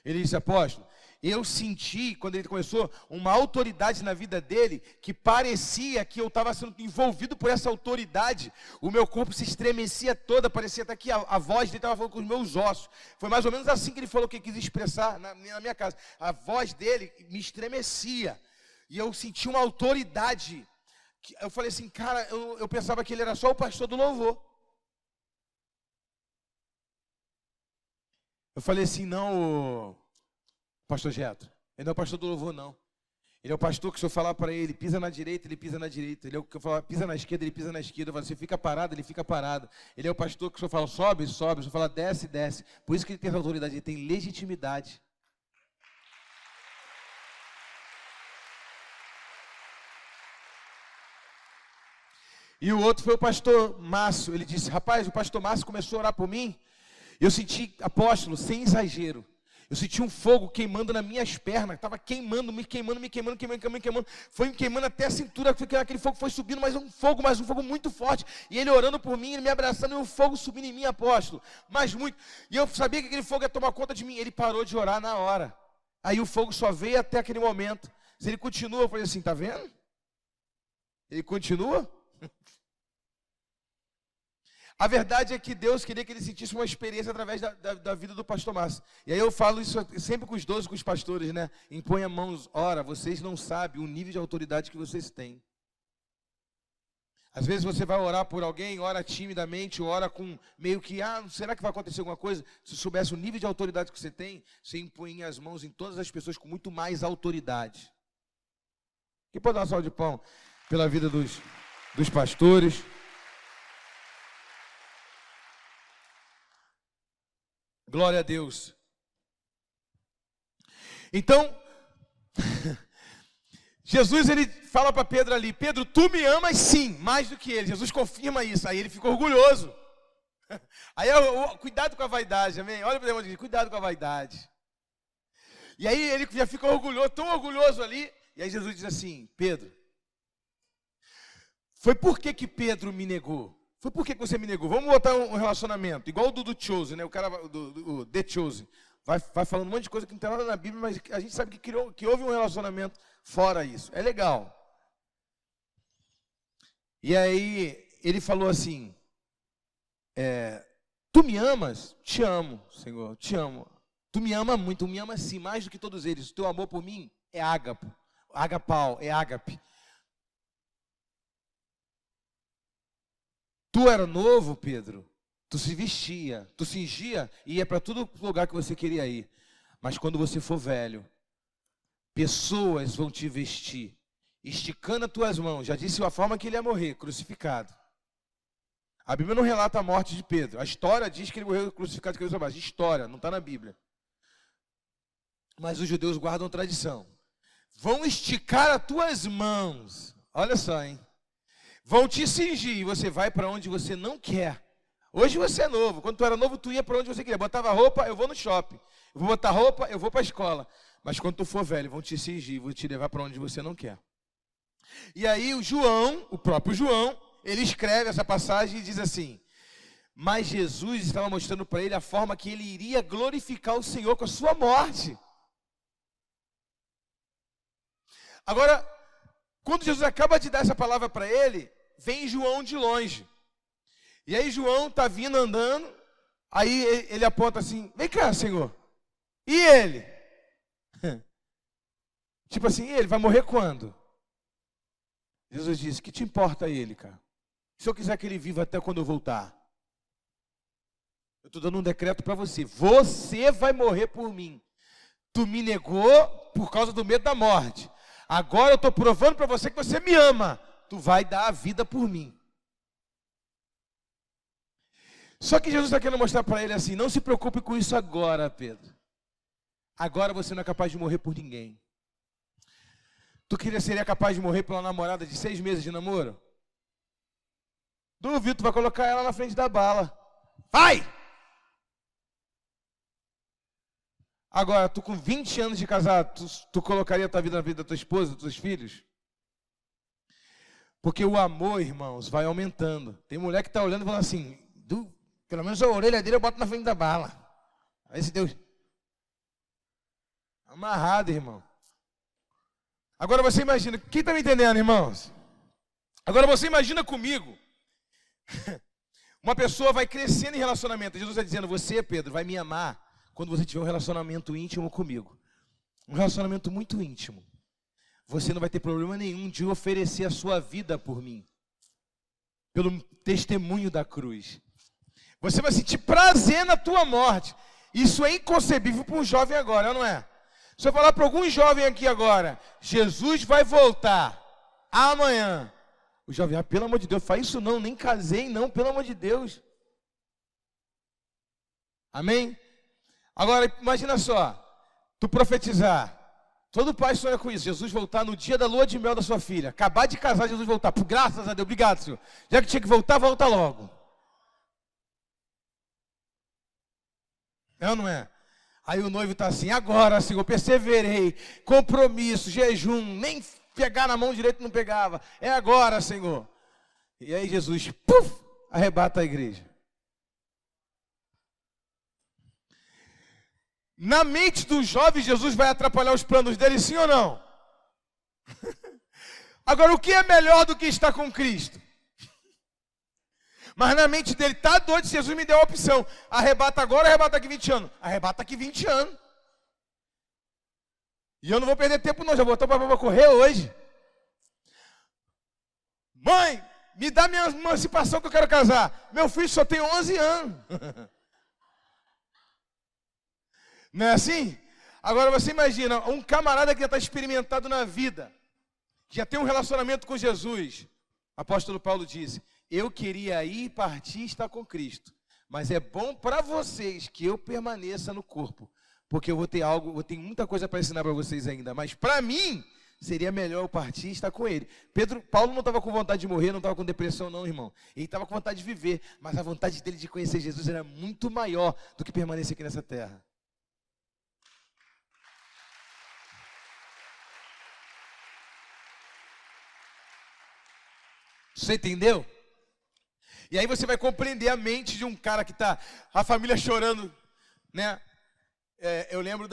Ele disse, apóstolo, eu senti, quando ele começou, uma autoridade na vida dele, que parecia que eu estava sendo envolvido por essa autoridade. O meu corpo se estremecia toda, parecia até que a voz dele estava falando com os meus ossos. Foi mais ou menos assim que ele falou que ele quis expressar na minha casa. A voz dele me estremecia. E eu senti uma autoridade. Eu falei assim, cara, eu pensava que ele era só o pastor do louvor. Eu falei assim, não, pastor Getro, ele não é o pastor do louvor, não. Ele é o pastor que se eu falar para ele, pisa na direita, ele pisa na direita. Ele é o que eu falar, pisa na esquerda, ele pisa na esquerda. Eu falo, você fica parado, ele fica parado. Ele é o pastor que se eu falar, sobe, sobe. Se eu falar, desce, desce. Por isso que ele tem essa autoridade, ele tem legitimidade. E o outro foi o pastor Márcio. Ele disse, rapaz, o pastor Márcio começou a orar por mim. Eu senti, apóstolo, sem exagero, eu senti um fogo queimando nas minhas pernas, estava queimando, me queimando. Foi me queimando até a cintura, porque aquele fogo foi subindo, mas um fogo muito forte. E ele orando por mim, ele me abraçando, e um fogo subindo em mim, apóstolo. Mas muito. E eu sabia que aquele fogo ia tomar conta de mim. Ele parou de orar na hora. Aí o fogo só veio até aquele momento. Se ele continua, eu falei assim, tá vendo? Ele continua? A verdade é que Deus queria que ele sentisse uma experiência através da vida do pastor Márcio. E aí eu falo isso sempre com os 12, com os pastores, né? Impõe a mãos, ora, vocês não sabem o nível de autoridade que vocês têm. Às vezes você vai orar por alguém, ora timidamente, ora com meio que, será que vai acontecer alguma coisa? Se soubesse o nível de autoridade que você tem, você impõe as mãos em todas as pessoas com muito mais autoridade. Quem pode dar uma salva de pão pela vida dos pastores? Glória a Deus. Então, Jesus, ele fala para Pedro ali, Pedro, tu me amas sim, mais do que ele. Jesus confirma isso, aí ele ficou orgulhoso. Aí, cuidado com a vaidade, amém? Olha para o irmão e diz, cuidado com a vaidade. E aí ele já fica orgulhoso, tão orgulhoso ali. E aí Jesus diz assim, Pedro, foi por que Pedro me negou? Foi por que você me negou? Vamos botar um relacionamento, igual o do Chosen, né? O cara do The Chosen. Vai falando um monte de coisa que não tem nada na Bíblia, mas a gente sabe que houve um relacionamento fora isso. É legal. E aí ele falou assim, tu me amas? Te amo, Senhor, te amo. Tu me ama muito, tu me ama sim, mais do que todos eles. O teu amor por mim é ágape, agapau, é ágape. Tu era novo, Pedro, tu se vestia, tu cingia e ia para todo lugar que você queria ir. Mas quando você for velho, pessoas vão te vestir, esticando as tuas mãos. Já disse a forma que ele ia morrer, crucificado. A Bíblia não relata a morte de Pedro. A história diz que ele morreu crucificado de cabeça para baixo. História, não está na Bíblia. Mas os judeus guardam tradição. Vão esticar as tuas mãos. Olha só, hein? Vão te cingir e você vai para onde você não quer. Hoje você é novo. Quando tu era novo, tu ia para onde você queria. Botava roupa, eu vou no shopping. Eu vou botar roupa, eu vou para a escola. Mas quando tu for velho, vão te cingir, vão te levar para onde você não quer. E aí o João, o próprio João, ele escreve essa passagem e diz assim, Mas Jesus estava mostrando para ele a forma que ele iria glorificar o Senhor com a sua morte. Agora, quando Jesus acaba de dar essa palavra para ele, vem João de longe. E aí João está vindo andando, aí ele aponta assim, vem cá, Senhor. E ele? Tipo assim, e ele vai morrer quando? Jesus disse, que te importa ele, cara? Se eu quiser que ele viva até quando eu voltar. Eu estou dando um decreto para você. Você vai morrer por mim. Tu me negou por causa do medo da morte. Agora eu estou provando para você que você me ama. Tu vai dar a vida por mim. Só que Jesus está querendo mostrar para ele assim, não se preocupe com isso agora, Pedro. Agora você não é capaz de morrer por ninguém. Tu seria capaz de morrer pela namorada de 6 meses de namoro? Duvido, tu vai colocar ela na frente da bala. Vai! Agora, tu com 20 anos de casado, tu colocaria a tua vida na vida da tua esposa, dos teus filhos? Porque o amor, irmãos, vai aumentando. Tem mulher que está olhando e falando assim, pelo menos a orelha dele eu boto na frente da bala. Aí se Deus... Amarrado, irmão. Agora você imagina, quem está me entendendo, irmãos? Agora você imagina comigo, uma pessoa vai crescendo em relacionamento. Jesus está dizendo, você, Pedro, vai me amar quando você tiver um relacionamento íntimo comigo. Um relacionamento muito íntimo. Você não vai ter problema nenhum de oferecer a sua vida por mim. Pelo testemunho da cruz. Você vai sentir prazer na tua morte. Isso é inconcebível para um jovem agora, não é? Se eu falar para algum jovem aqui agora, Jesus vai voltar amanhã. O jovem, pelo amor de Deus, faz isso não, nem casei não, pelo amor de Deus. Amém? Agora, imagina só, tu profetizar. Todo pai sonha com isso, Jesus voltar no dia da lua de mel da sua filha. Acabar de casar, Jesus voltar. Por graças a Deus, obrigado, Senhor. Já que tinha que voltar, volta logo. É ou não é? Aí o noivo está assim, agora, Senhor, perseverei, compromisso, jejum, nem pegar na mão direita não pegava. É agora, Senhor. E aí Jesus, arrebata a igreja. Na mente do jovem, Jesus vai atrapalhar os planos dele, sim ou não? Agora, o que é melhor do que estar com Cristo? Mas na mente dele, tá doido, se Jesus me deu a opção, arrebata agora, arrebata daqui 20 anos. Arrebata aqui 20 anos. E eu não vou perder tempo não, já vou botar o papai para correr hoje. Mãe, me dá minha emancipação que eu quero casar. Meu filho só tem 11 anos. Não é assim? Agora você imagina, um camarada que já está experimentado na vida, que já tem um relacionamento com Jesus. O apóstolo Paulo disse, eu queria ir, partir e estar com Cristo. Mas é bom para vocês que eu permaneça no corpo. Porque eu vou ter muita coisa para ensinar para vocês ainda. Mas para mim, seria melhor eu partir e estar com Ele. Paulo não estava com vontade de morrer, não estava com depressão não, irmão. Ele estava com vontade de viver. Mas a vontade dele de conhecer Jesus era muito maior do que permanecer aqui nessa terra. Você entendeu? E aí você vai compreender a mente de um cara que está, a família chorando, né? Eu lembro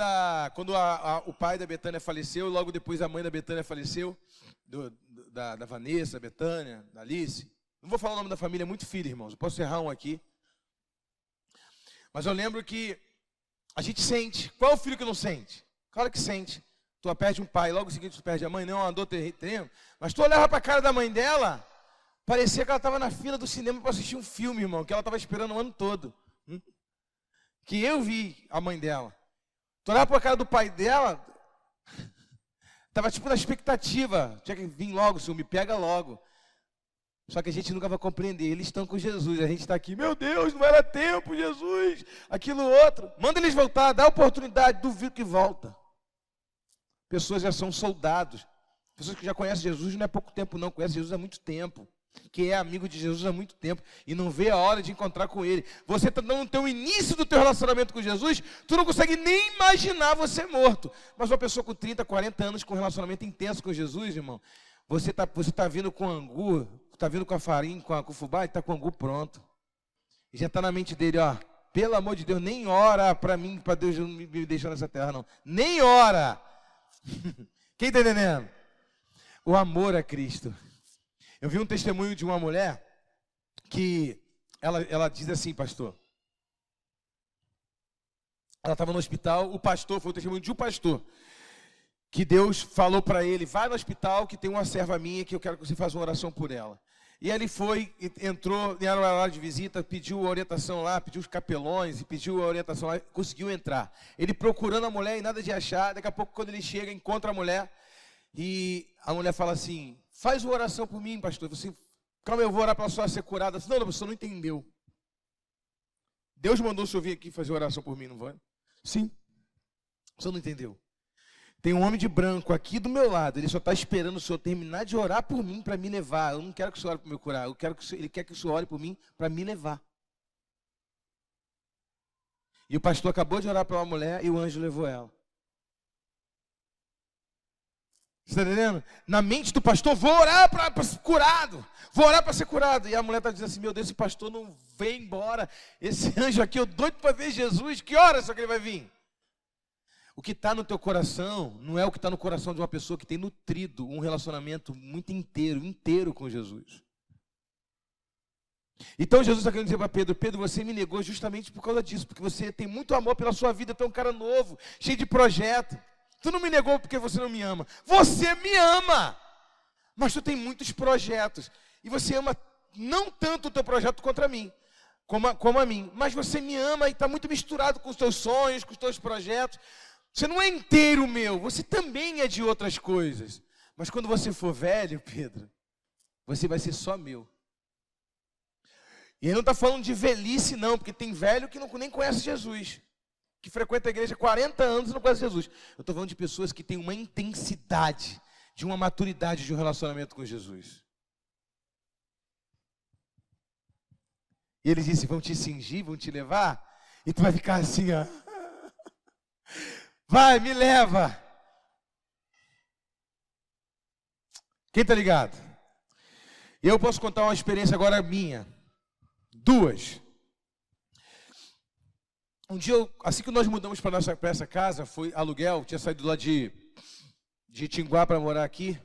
quando o pai da Betânia faleceu, logo depois a mãe da Betânia faleceu, da Vanessa, Betânia, da Alice. Não vou falar o nome da família, é muito filho, irmãos, eu posso errar um aqui. Mas eu lembro que a gente sente. Qual é o filho que não sente? Claro que sente. Tu perde um pai, logo em seguida tu perde a mãe, não andou terreno. Mas tu olhava para a cara da mãe dela, parecia que ela estava na fila do cinema para assistir um filme, irmão, que ela estava esperando o ano todo. Que eu vi a mãe dela. Tu olhava para a cara do pai dela, estava tipo na expectativa. Tinha que vir logo, Senhor, me pega logo. Só que a gente nunca vai compreender. Eles estão com Jesus, a gente está aqui. Meu Deus, não vai dar tempo, Jesus. Aquilo outro. Manda eles voltar, dá oportunidade, duvido que volta. Pessoas já são soldados. Pessoas que já conhecem Jesus não é pouco tempo não, conhecem Jesus há muito tempo. Que é amigo de Jesus há muito tempo e não vê a hora de encontrar com Ele. Você está no teu início do teu relacionamento com Jesus, tu não consegue nem imaginar você morto. Mas uma pessoa com 30, 40 anos com um relacionamento intenso com Jesus, irmão, você tá vindo com angu, está vindo com a farinha, com o fubá e está com o angu pronto. E já está na mente dele, ó, pelo amor de Deus, nem ora para mim, para Deus não me deixar nessa terra, não. Nem ora. Quem está entendendo? O amor a Cristo. Eu vi um testemunho de uma mulher que ela diz assim, pastor. Ela estava no hospital, o pastor, foi o testemunho de um pastor, que Deus falou para ele, vai no hospital que tem uma serva minha que eu quero que você faça uma oração por ela. E ele foi, entrou, era uma hora de visita, pediu a orientação lá, pediu os capelões, e pediu a orientação lá, conseguiu entrar. Ele procurando a mulher e nada de achar, daqui a pouco quando ele chega, encontra a mulher, e a mulher fala assim, faz uma oração por mim, pastor. Você, calma, eu vou orar para a senhora ser curada. Não, não, você não entendeu. Deus mandou o senhor vir aqui fazer oração por mim, não vai? Sim. Você não entendeu. Tem um homem de branco aqui do meu lado, ele só está esperando o senhor terminar de orar por mim para me levar. Eu não quero que o senhor ore para me curar, ele quer que o senhor ore por mim para me levar. E o pastor acabou de orar pela mulher e o anjo levou ela. Você está entendendo? Na mente do pastor, vou orar para ser curado. Vou orar para ser curado. E a mulher está dizendo assim, meu Deus, esse pastor não vem embora. Esse anjo aqui, eu doido para ver Jesus. Que hora só que ele vai vir? O que está no teu coração não é o que está no coração de uma pessoa que tem nutrido um relacionamento muito inteiro com Jesus. Então Jesus está querendo dizer para Pedro, Pedro, você me negou justamente por causa disso, porque você tem muito amor pela sua vida, tu é um cara novo, cheio de projeto. Tu não me negou porque você não me ama. Você me ama, mas tu tem muitos projetos. E você ama não tanto o teu projeto contra mim, como a mim. Mas você me ama e está muito misturado com os teus sonhos, com os teus projetos. Você não é inteiro meu, você também é de outras coisas. Mas quando você for velho, Pedro, você vai ser só meu. E ele não está falando de velhice não, porque tem velho que nem conhece Jesus. Que frequenta a igreja há 40 anos e não conhece Jesus. Eu estou falando de pessoas que têm uma intensidade, de uma maturidade de um relacionamento com Jesus. E ele disse, vão te cingir, vão te levar, e tu vai ficar assim, ó. Vai, me leva. Quem está ligado? Eu posso contar uma experiência agora minha. 2. Um dia, assim que nós mudamos para essa casa, foi aluguel, tinha saído lá de Tinguá para morar aqui.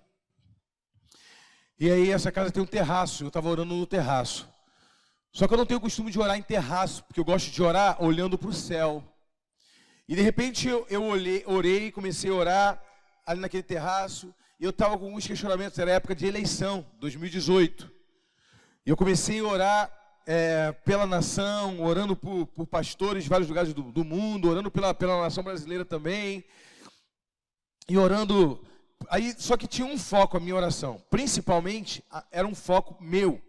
E aí essa casa tem um terraço, eu estava orando no terraço. Só que eu não tenho o costume de orar em terraço, porque eu gosto de orar olhando para o céu. E de repente eu orei, comecei a orar ali naquele terraço, e eu estava com alguns questionamentos, era época de eleição, 2018. E eu comecei a orar pela nação, orando por pastores de vários lugares do mundo, orando pela nação brasileira também, e orando, aí só que tinha um foco a minha oração, principalmente era um foco meu.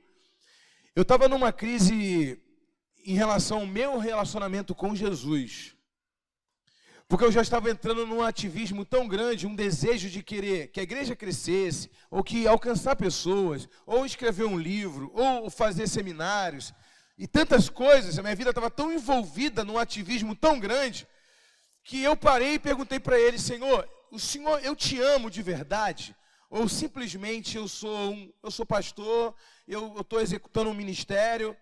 Eu estava numa crise em relação ao meu relacionamento com Jesus, porque eu já estava entrando num ativismo tão grande, um desejo de querer que a igreja crescesse, ou que alcançar pessoas, ou escrever um livro, ou fazer seminários, e tantas coisas. A minha vida estava tão envolvida num ativismo tão grande, que eu parei e perguntei para ele, Senhor, eu te amo de verdade? Ou simplesmente eu sou pastor, eu estou executando um ministério,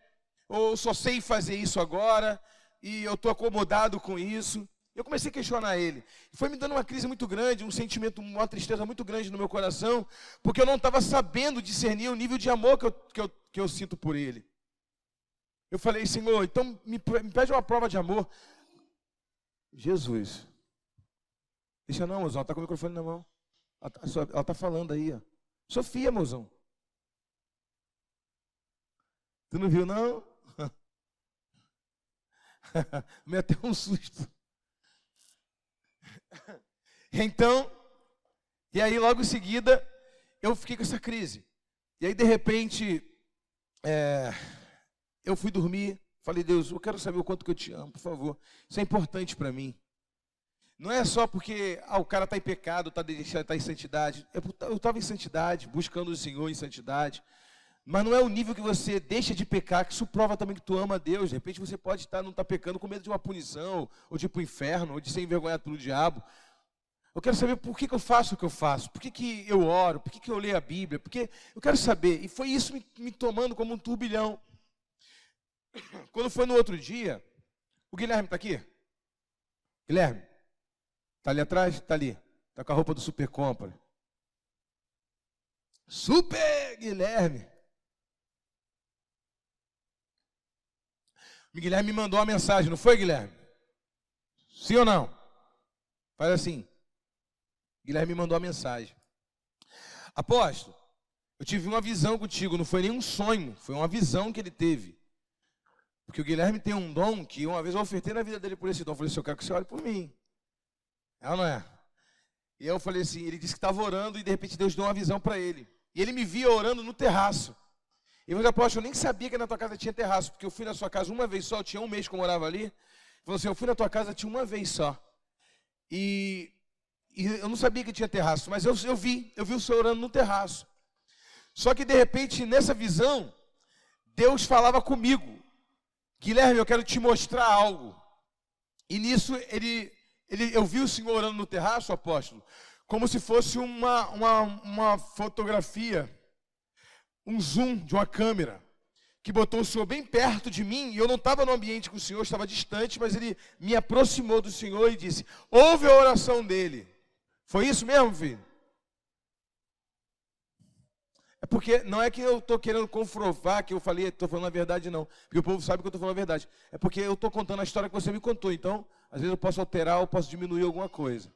ou eu só sei fazer isso agora, e eu estou acomodado com isso? Eu comecei a questionar ele. Foi me dando uma crise muito grande, um sentimento, uma tristeza muito grande no meu coração, porque eu não estava sabendo discernir o nível de amor que eu sinto por ele. Eu falei, Senhor, então me pede uma prova de amor. Jesus. Deixa não, mozão, ela está com o microfone na mão. Ela está falando aí, ó. Sofia, mozão. Tu não viu, não? Me até um susto. Então, e aí logo em seguida, eu fiquei com essa crise. E aí de repente, eu fui dormir, falei, Deus, eu quero saber o quanto que eu te amo, por favor. Isso é importante para mim. Não é só porque o cara está em pecado, está em santidade. Eu estava em santidade, buscando o Senhor em santidade. Mas não é o nível que você deixa de pecar, que isso prova também que tu ama a Deus. De repente você pode não estar pecando com medo de uma punição, ou de ir para o inferno, ou de ser envergonhado pelo diabo. Eu quero saber por que eu faço o que eu faço, por que eu oro, por que eu leio a Bíblia, porque eu quero saber. E foi isso me tomando como um turbilhão. quando foi no outro dia, o Guilherme está aqui? Guilherme, está ali atrás? Está ali. Está com a roupa do Super Compra. Super Guilherme. O Guilherme me mandou uma mensagem, não foi, Guilherme? Sim ou não? Faz assim. Guilherme me mandou uma mensagem. Apóstolo, eu tive uma visão contigo, não foi nem um sonho, foi uma visão que ele teve. Porque o Guilherme tem um dom que uma vez eu ofertei na vida dele por esse dom. Eu falei assim, eu quero que você ore por mim. É ou não é? E eu falei assim, ele disse que estava orando e de repente Deus deu uma visão para ele. E ele me via orando no terraço. E eu falei, apóstolo, eu nem sabia que na tua casa tinha terraço, porque eu fui na sua casa uma vez só, eu tinha um mês que eu morava ali. Ele falou assim, eu fui na tua casa, tinha uma vez só. E eu não sabia que tinha terraço, mas eu vi o senhor orando no terraço. Só que de repente, nessa visão, Deus falava comigo. Guilherme, eu quero te mostrar algo. E nisso, eu vi o senhor orando no terraço, apóstolo, como se fosse uma fotografia, um zoom de uma câmera, que botou o senhor bem perto de mim, e eu não estava no ambiente com o senhor, estava distante, mas ele me aproximou do senhor e disse, ouve a oração dele. Foi isso mesmo, filho? É porque não é que eu estou querendo comprovar que eu falei, estou falando a verdade, não. Porque o povo sabe que eu estou falando a verdade. É porque eu estou contando a história que você me contou. Então, às vezes eu posso alterar ou posso diminuir alguma coisa.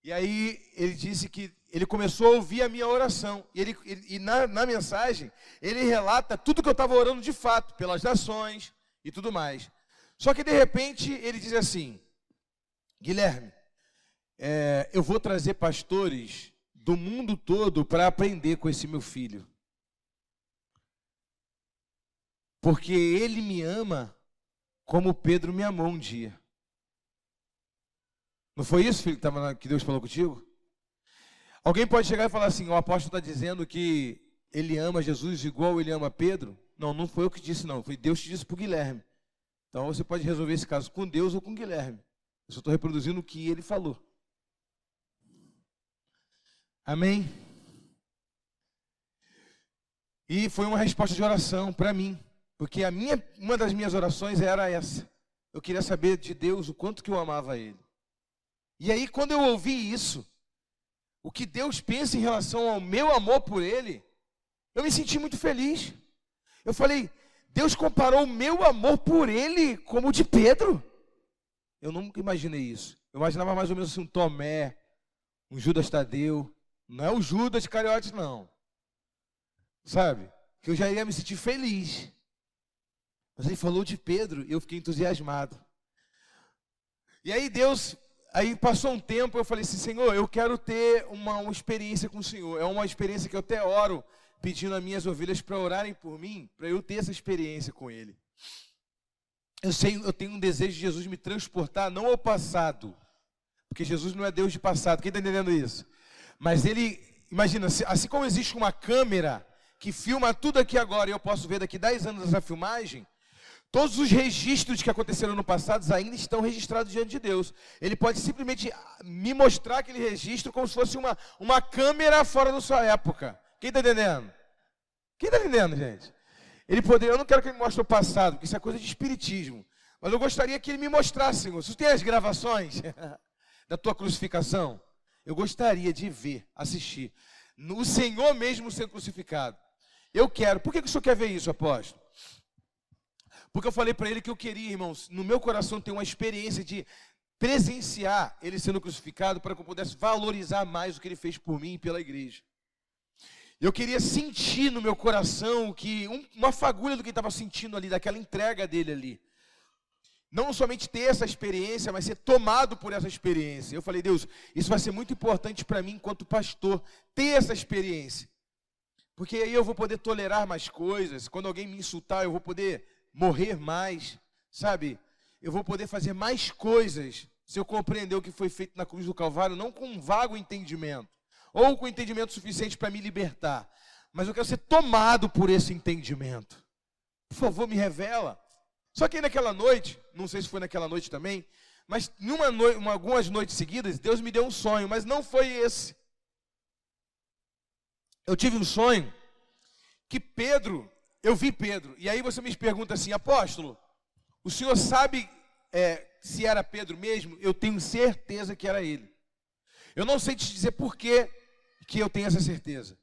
E aí, ele disse que ele começou a ouvir a minha oração. E na mensagem, ele relata tudo que eu estava orando de fato, pelas nações e tudo mais. Só que, de repente, ele diz assim, Guilherme, eu vou trazer pastores do mundo todo para aprender com esse meu filho. Porque ele me ama como Pedro me amou um dia. Não foi isso, filho, que Deus falou contigo? Alguém pode chegar e falar assim, o apóstolo está dizendo que ele ama Jesus igual ele ama Pedro? Não, não foi eu que disse, não. Foi Deus que disse para o Guilherme. Então você pode resolver esse caso com Deus ou com Guilherme. Eu só estou reproduzindo o que ele falou. Amém? E foi uma resposta de oração para mim. Porque uma das minhas orações era essa. Eu queria saber de Deus o quanto que eu amava Ele. E aí, quando eu ouvi isso, o que Deus pensa em relação ao meu amor por Ele, eu me senti muito feliz. Eu falei, Deus comparou o meu amor por Ele como o de Pedro. Eu nunca imaginei isso. Eu imaginava mais ou menos assim um Tomé, um Judas Tadeu. Não é o Judas Iscariotes, não. Sabe? Que eu já ia me sentir feliz. Mas ele falou de Pedro e eu fiquei entusiasmado. E aí aí passou um tempo, eu falei assim, Senhor, eu quero ter uma experiência com o Senhor. É uma experiência que eu até oro, pedindo as minhas ovelhas para orarem por mim, para eu ter essa experiência com Ele. Eu tenho um desejo de Jesus me transportar, não ao passado, porque Jesus não é Deus de passado. Quem está entendendo isso? Mas Ele, imagina, assim como existe uma câmera que filma tudo aqui agora, e eu posso ver daqui 10 anos essa filmagem, todos os registros que aconteceram no passado ainda estão registrados diante de Deus. Ele pode simplesmente me mostrar aquele registro como se fosse uma câmera fora da sua época. Quem está entendendo? Quem está entendendo, gente? Eu não quero que ele mostre o passado, porque isso é coisa de espiritismo. Mas eu gostaria que ele me mostrasse, Senhor. Se você tem as gravações da tua crucificação, eu gostaria de ver, assistir, o Senhor mesmo sendo crucificado. Eu quero. Por que o Senhor quer ver isso, apóstolo? Porque eu falei para ele que eu queria, irmãos, no meu coração ter uma experiência de presenciar ele sendo crucificado para que eu pudesse valorizar mais o que ele fez por mim e pela igreja. Eu queria sentir no meu coração uma fagulha do que ele estava sentindo ali, daquela entrega dele ali. Não somente ter essa experiência, mas ser tomado por essa experiência. Eu falei, Deus, isso vai ser muito importante para mim enquanto pastor, ter essa experiência. Porque aí eu vou poder tolerar mais coisas, quando alguém me insultar, eu vou poder morrer mais, sabe? Eu vou poder fazer mais coisas se eu compreender o que foi feito na cruz do Calvário, não com um vago entendimento, ou com entendimento suficiente para me libertar, mas eu quero ser tomado por esse entendimento. Por favor, me revela. Só que aí naquela noite, não sei se foi naquela noite também, mas algumas noites seguidas, Deus me deu um sonho, mas não foi esse. Eu tive um sonho que Pedro eu vi Pedro. E aí você me pergunta assim, apóstolo, o senhor sabe se era Pedro mesmo? Eu tenho certeza que era ele. Eu não sei te dizer por que eu tenho essa certeza.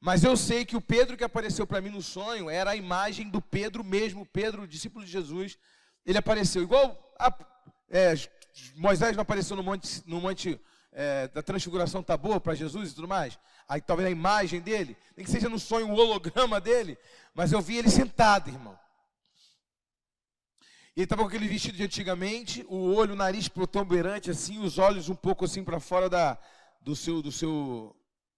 Mas eu sei que o Pedro que apareceu para mim no sonho era a imagem do Pedro mesmo, Pedro, discípulo de Jesus. Ele apareceu igual Moisés não apareceu no monte da transfiguração Tabor para Jesus e tudo mais. Aí talvez a imagem dele, nem que seja no sonho o holograma dele, mas eu vi ele sentado, irmão. Ele estava com aquele vestido de antigamente, o olho, o nariz protuberante assim, os olhos um pouco assim para fora do seu,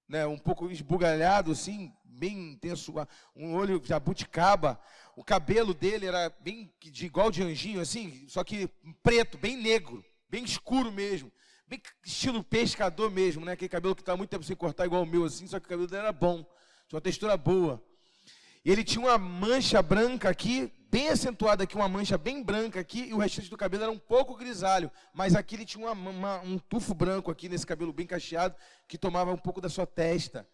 né, um pouco esbugalhado assim, bem intenso, um olho jabuticaba. O cabelo dele era bem igual de anjinho assim, só que preto, bem negro, bem escuro mesmo, bem estilo pescador mesmo, né? Aquele cabelo que está muito tempo sem cortar igual o meu assim, só que o cabelo dele era bom, tinha uma textura boa. E ele tinha uma mancha branca aqui, bem acentuada aqui, uma mancha bem branca aqui, e o restante do cabelo era um pouco grisalho, mas aqui ele tinha um tufo branco aqui nesse cabelo bem cacheado, que tomava um pouco da sua testa,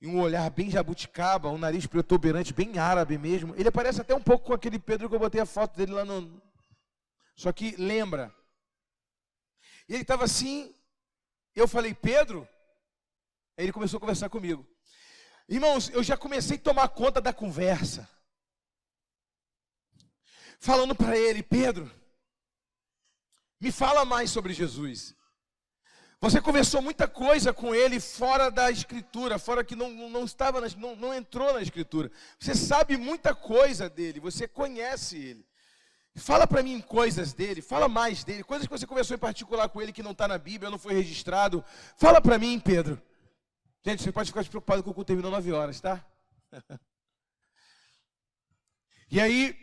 e um olhar bem jabuticaba, um nariz protuberante, bem árabe mesmo. Ele parece até um pouco com aquele Pedro que eu botei a foto dele lá no... Só que lembra. E ele estava assim, eu falei, Pedro? Aí ele começou a conversar comigo. Irmãos, eu já comecei a tomar conta da conversa. Falando para ele, Pedro, me fala mais sobre Jesus. Você conversou muita coisa com ele fora da Escritura, fora que não estava, não entrou na Escritura. Você sabe muita coisa dele, você conhece ele. Fala para mim coisas dele, fala mais dele, coisas que você conversou em particular com ele que não está na Bíblia, não foi registrado. Fala para mim, Pedro. Gente, você pode ficar preocupado com o culto terminou 9 horas, tá? E aí,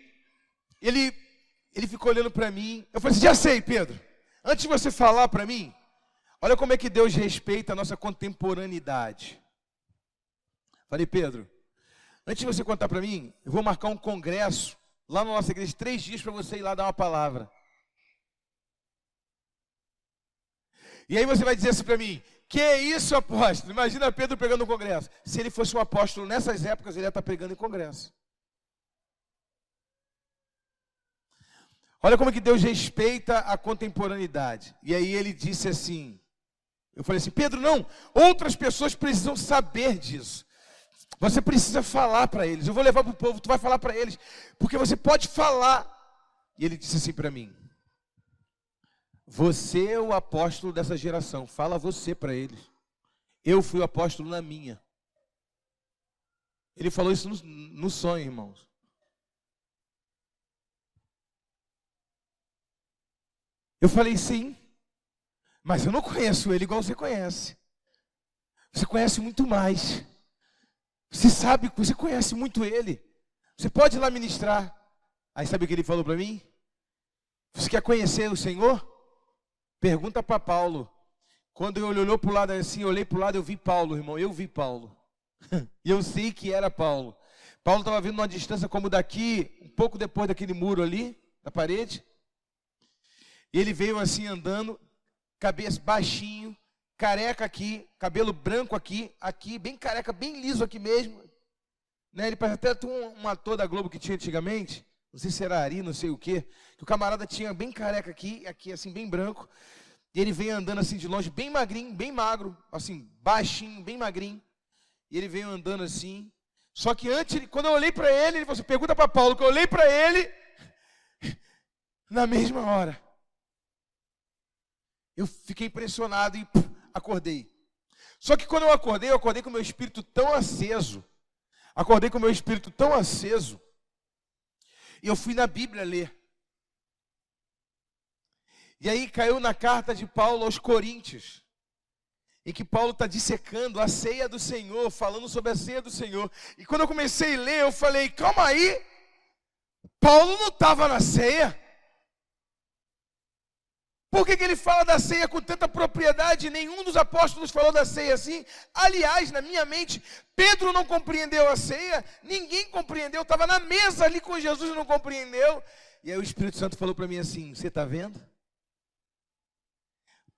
ele ficou olhando para mim. Eu falei assim, já sei, Pedro. Antes de você falar para mim, olha como é que Deus respeita a nossa contemporaneidade. Falei, Pedro, antes de você contar para mim, eu vou marcar um congresso lá na nossa igreja, 3 dias para você ir lá dar uma palavra. E aí você vai dizer assim para mim, que isso, apóstolo? Imagina Pedro pregando no congresso. Se ele fosse um apóstolo nessas épocas, ele ia estar pregando em congresso. Olha como que Deus respeita a contemporaneidade. E aí ele disse assim, eu falei assim, Pedro, não, outras pessoas precisam saber disso. Você precisa falar para eles. Eu vou levar para o povo, tu vai falar para eles. Porque você pode falar. E ele disse assim para mim, você é o apóstolo dessa geração, fala você para eles. Eu fui o apóstolo na minha. Ele falou isso no sonho, irmãos. Eu falei sim, mas eu não conheço ele igual você conhece. Você conhece muito mais. Você sabe, você conhece muito ele. Você pode ir lá ministrar. Aí sabe o que ele falou para mim? Você quer conhecer o Senhor? Pergunta para Paulo. Quando ele olhou para o lado assim, eu olhei para o lado, eu vi Paulo, irmão. Eu vi Paulo. E eu sei que era Paulo. Paulo estava vindo numa distância como daqui, um pouco depois daquele muro ali, da parede. E ele veio assim andando, cabeça baixinho, careca aqui, cabelo branco aqui, bem careca, bem liso aqui mesmo. Né? Ele parece até um ator da Globo que tinha antigamente, não sei se era Ari, não sei o quê, que o camarada tinha bem careca aqui assim, bem branco. E ele veio andando assim de longe, bem magrinho, bem magro, assim, baixinho, bem magrinho. E ele veio andando assim. Só que antes, quando eu olhei para ele falou assim, pergunta para Paulo, que eu olhei para ele, na mesma hora. Eu fiquei impressionado e acordei. Só que quando eu acordei com o meu espírito tão aceso. Acordei com o meu espírito tão aceso. E eu fui na Bíblia ler. E aí caiu na carta de Paulo aos Coríntios. Em que Paulo está dissecando a ceia do Senhor, falando sobre a ceia do Senhor. E quando eu comecei a ler, eu falei, calma aí. Paulo não estava na ceia. Por que ele fala da ceia com tanta propriedade? Nenhum dos apóstolos falou da ceia assim. Aliás, na minha mente, Pedro não compreendeu a ceia, ninguém compreendeu, estava na mesa ali com Jesus e não compreendeu. E aí o Espírito Santo falou para mim assim, você está vendo?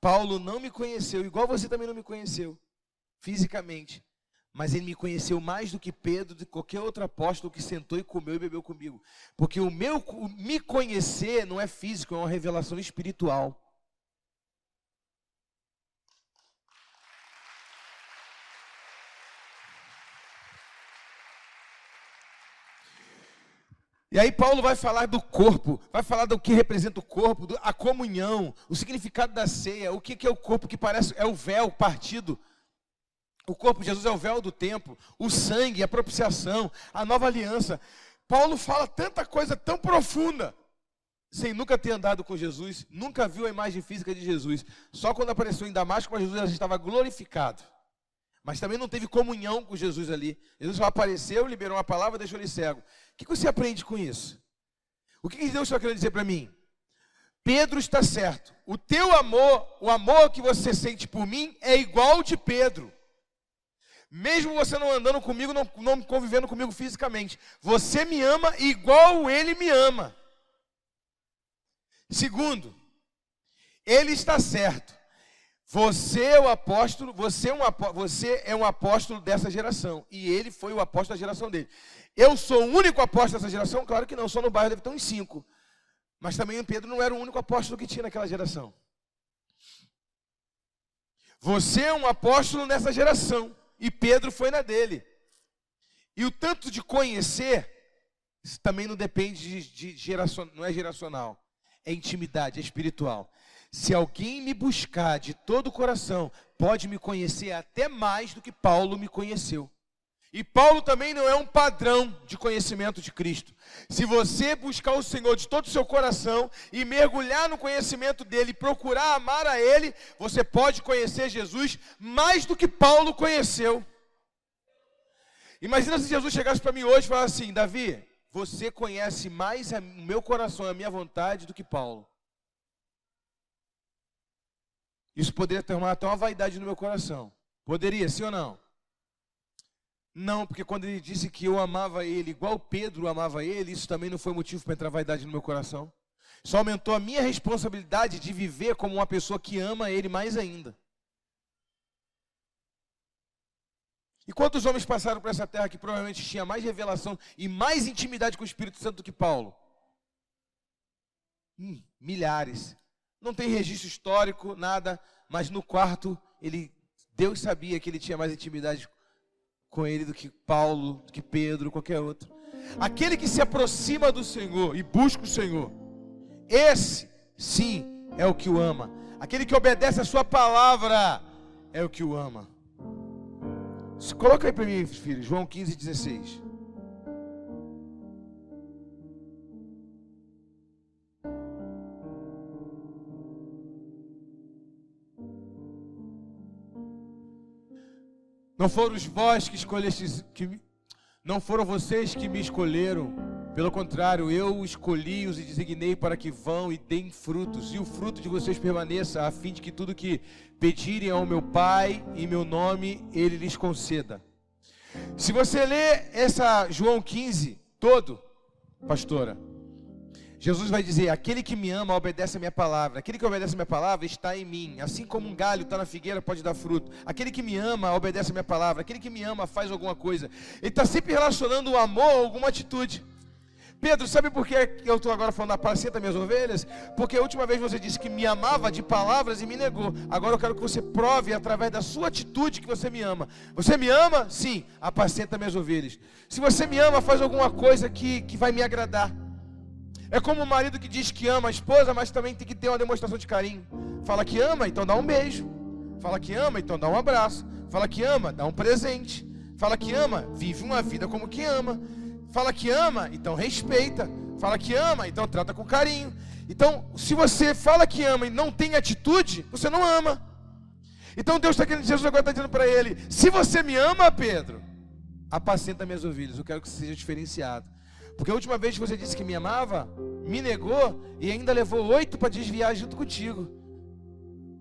Paulo não me conheceu, igual você também não me conheceu, fisicamente. Mas ele me conheceu mais do que Pedro, de qualquer outro apóstolo que sentou e comeu e bebeu comigo. Porque o me conhecer não é físico, é uma revelação espiritual. E aí Paulo vai falar do corpo, vai falar do que representa o corpo, a comunhão, o significado da ceia, o que é o corpo que parece, é o véu partido. O corpo de Jesus é o véu do templo, o sangue, a propiciação, a nova aliança. Paulo fala tanta coisa tão profunda, sem nunca ter andado com Jesus, nunca viu a imagem física de Jesus. Só quando apareceu em Damasco, mas Jesus já estava glorificado. Mas também não teve comunhão com Jesus ali. Jesus só apareceu, liberou uma palavra, deixou ele cego. O que você aprende com isso? O que Deus está querendo dizer para mim? Pedro está certo. O teu amor, o amor que você sente por mim é igual ao de Pedro. Mesmo você não andando comigo, não convivendo comigo fisicamente. Você me ama igual ele me ama. Segundo, ele está certo. Você é o apóstolo, você é um apóstolo dessa geração. E ele foi o apóstolo da geração dele. Eu sou o único apóstolo dessa geração? Claro que não, só no bairro deve ter uns 5. Mas também o Pedro não era o único apóstolo que tinha naquela geração. Você é um apóstolo nessa geração. E Pedro foi na dele. E o tanto de conhecer, isso também não depende de geração, não é geracional. É intimidade, é espiritual. Se alguém me buscar de todo o coração, pode me conhecer até mais do que Paulo me conheceu. E Paulo também não é um padrão de conhecimento de Cristo. Se você buscar o Senhor de todo o seu coração e mergulhar no conhecimento dele, procurar amar a ele, você pode conhecer Jesus mais do que Paulo conheceu. Imagina se Jesus chegasse para mim hoje e falasse assim: Davi, você conhece mais o meu coração, a minha vontade do que Paulo. Isso poderia tomar até uma vaidade no meu coração. Poderia, sim ou não? Não, porque quando ele disse que eu amava ele igual Pedro amava ele, isso também não foi motivo para entrar vaidade no meu coração. Só aumentou a minha responsabilidade de viver como uma pessoa que ama ele mais ainda. E quantos homens passaram por essa terra que provavelmente tinha mais revelação e mais intimidade com o Espírito Santo do que Paulo? Milhares. Não tem registro histórico, nada, mas no quarto, Deus sabia que ele tinha mais intimidade com ele do que Paulo, do que Pedro, qualquer outro. Aquele que se aproxima do Senhor e busca o Senhor, esse, sim, é o que o ama. Aquele que obedece a sua palavra é o que o ama. Coloca aí para mim, filho, João 15:16. Não foram vós que escolhestes, não foram vocês que me escolheram, pelo contrário, eu escolhi-os e designei para que vão e deem frutos, e o fruto de vocês permaneça, a fim de que tudo que pedirem ao meu Pai em meu nome, Ele lhes conceda. Se você ler essa João 15 todo, pastora, Jesus vai dizer: aquele que me ama obedece a minha palavra. Aquele que obedece a minha palavra está em mim. Assim como um galho está na figueira, pode dar fruto. Aquele que me ama obedece a minha palavra. Aquele que me ama faz alguma coisa. Ele está sempre relacionando o amor a alguma atitude. Pedro, sabe por que eu estou agora falando apacenta minhas ovelhas? Porque a última vez você disse que me amava de palavras e me negou. Agora eu quero que você prove através da sua atitude que você me ama. Você me ama? Sim, apacenta minhas ovelhas. Se você me ama, faz alguma coisa que vai me agradar. É como o marido que diz que ama a esposa, mas também tem que ter uma demonstração de carinho. Fala que ama, então dá um beijo. Fala que ama, então dá um abraço. Fala que ama, dá um presente. Fala que ama, vive uma vida como que ama. Fala que ama, então respeita. Fala que ama, então trata com carinho. Então, se você fala que ama e não tem atitude, você não ama. Então Deus está querendo, Jesus agora está dizendo para ele: se você me ama, Pedro, apacenta minhas ovelhas. Eu quero que você seja diferenciado. Porque a última vez que você disse que me amava, me negou e ainda levou 8 para desviar junto contigo.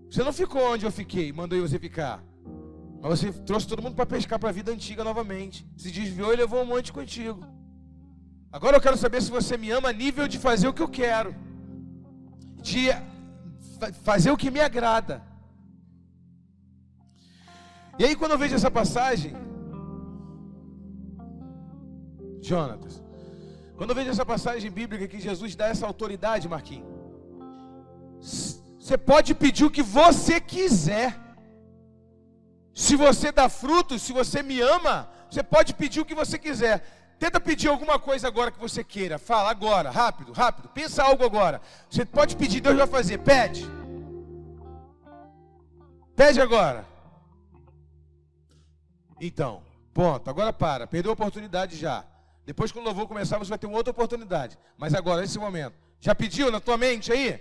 Você não ficou onde eu fiquei, mandou você ficar. Mas você trouxe todo mundo para pescar para a vida antiga novamente. Se desviou e levou um monte contigo. Agora eu quero saber se você me ama a nível de fazer o que eu quero. De fazer o que me agrada. E aí quando eu vejo essa passagem, Jonatas. Quando eu vejo essa passagem bíblica que Jesus dá essa autoridade, Marquinhos, você pode pedir o que você quiser. Se você dá frutos, se você me ama, você pode pedir o que você quiser. Tenta pedir alguma coisa agora que você queira. Fala agora, rápido, rápido. Pensa algo agora. Você pode pedir, Deus vai fazer. Pede. Pede agora. Então, ponto. Agora para. Perdeu a oportunidade já. Depois que o louvor começar, você vai ter uma outra oportunidade. Mas agora, nesse momento. Já pediu na tua mente aí?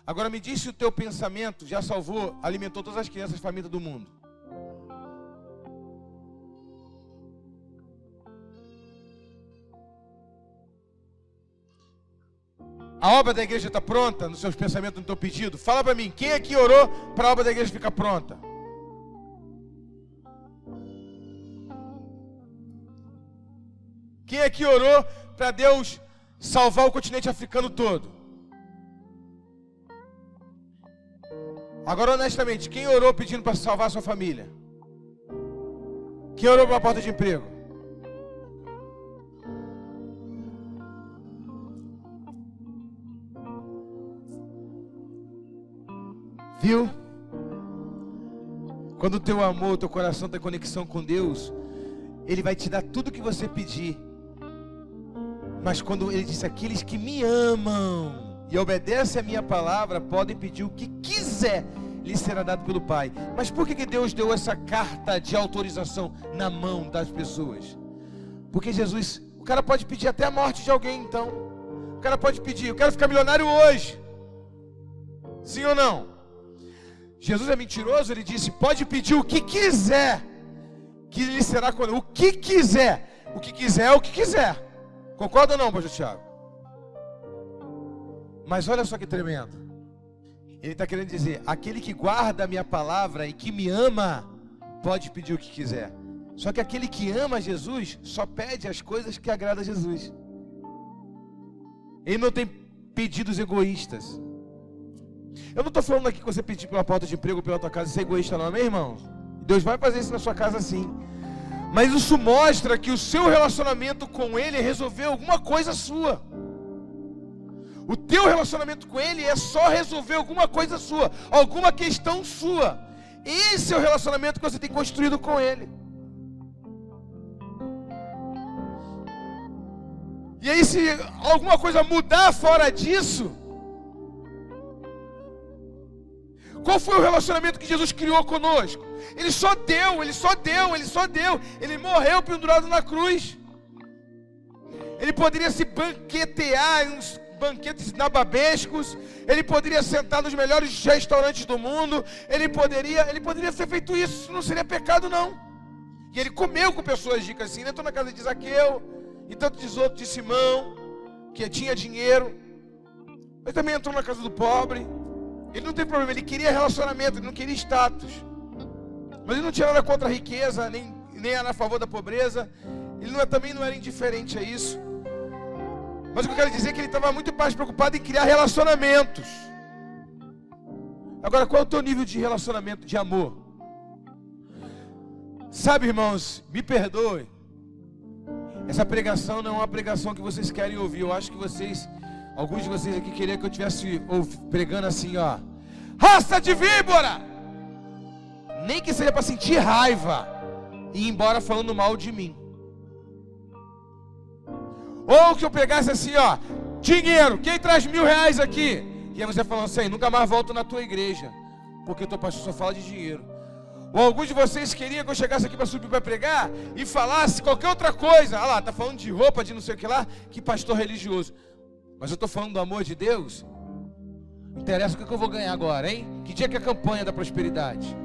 Agora me diz se o teu pensamento já salvou, alimentou todas as crianças famintas do mundo. A obra da igreja está pronta nos seus pensamentos, no teu pedido? Fala para mim, quem aqui orou para a obra da igreja ficar pronta? Quem aqui orou para Deus salvar o continente africano todo? Agora, honestamente, quem orou pedindo para salvar a sua família? Quem orou para uma porta de emprego? Viu? Quando o teu amor, o teu coração tem conexão com Deus, Ele vai te dar tudo que você pedir. Mas quando Ele disse, aqueles que me amam e obedecem a minha palavra, podem pedir o que quiser, lhe será dado pelo Pai. Mas por que Deus deu essa carta de autorização na mão das pessoas? Porque Jesus, o cara pode pedir até a morte de alguém então. O cara pode pedir, eu quero ficar milionário hoje. Sim ou não? Jesus é mentiroso, ele disse, pode pedir o que quiser, que lhe será o que quiser. O que quiser é o que quiser. Concorda ou não, pastor Thiago? Mas olha só que tremendo. Ele está querendo dizer, aquele que guarda a minha palavra e que me ama, pode pedir o que quiser. Só que aquele que ama Jesus, só pede as coisas que agradam a Jesus. Ele não tem pedidos egoístas. Eu não estou falando aqui que você pedir pela porta de emprego, pela tua casa, ser egoísta não, meu irmão. Deus vai fazer isso na sua casa sim. Mas isso mostra que o seu relacionamento com Ele é resolver alguma coisa sua. O teu relacionamento com Ele é só resolver alguma coisa sua, alguma questão sua. Esse é o relacionamento que você tem construído com Ele. E aí, se alguma coisa mudar fora disso, qual foi o relacionamento que Jesus criou conosco? Ele só deu, Ele só deu, Ele só deu. Ele morreu pendurado na cruz. Ele poderia se banquetear em uns banquetes nababescos. Ele poderia sentar nos melhores restaurantes do mundo. Ele poderia ter feito isso. Isso não seria pecado não. E Ele comeu com pessoas ricas assim. Ele entrou na casa de Zaqueu e tantos outros de Simão, que tinha dinheiro. Ele também entrou na casa do pobre. Ele não tem problema, ele queria relacionamento, ele não queria status. Mas ele não tinha nada contra a riqueza, nem era a favor da pobreza. Ele também não era indiferente a isso. Mas o que eu quero dizer é que ele estava muito mais preocupado em criar relacionamentos. Agora, qual é o teu nível de relacionamento, de amor? Sabe, irmãos, me perdoe. Essa pregação não é uma pregação que vocês querem ouvir. Eu acho que alguns de vocês aqui queriam que eu estivesse pregando assim, ó. Raça de víbora! Nem que seja para sentir raiva e ir embora falando mal de mim. Ou que eu pregasse assim, ó. Dinheiro, quem traz R$1.000 aqui? E aí você falando assim, nunca mais volto na tua igreja, porque o teu pastor só fala de dinheiro. Ou alguns de vocês queriam que eu chegasse aqui para subir para pregar e falasse qualquer outra coisa. Ah lá, tá falando de roupa, de não sei o que lá, que pastor religioso. Mas eu estou falando do amor de Deus. Interessa o que eu vou ganhar agora, hein? Que dia que é a campanha da prosperidade?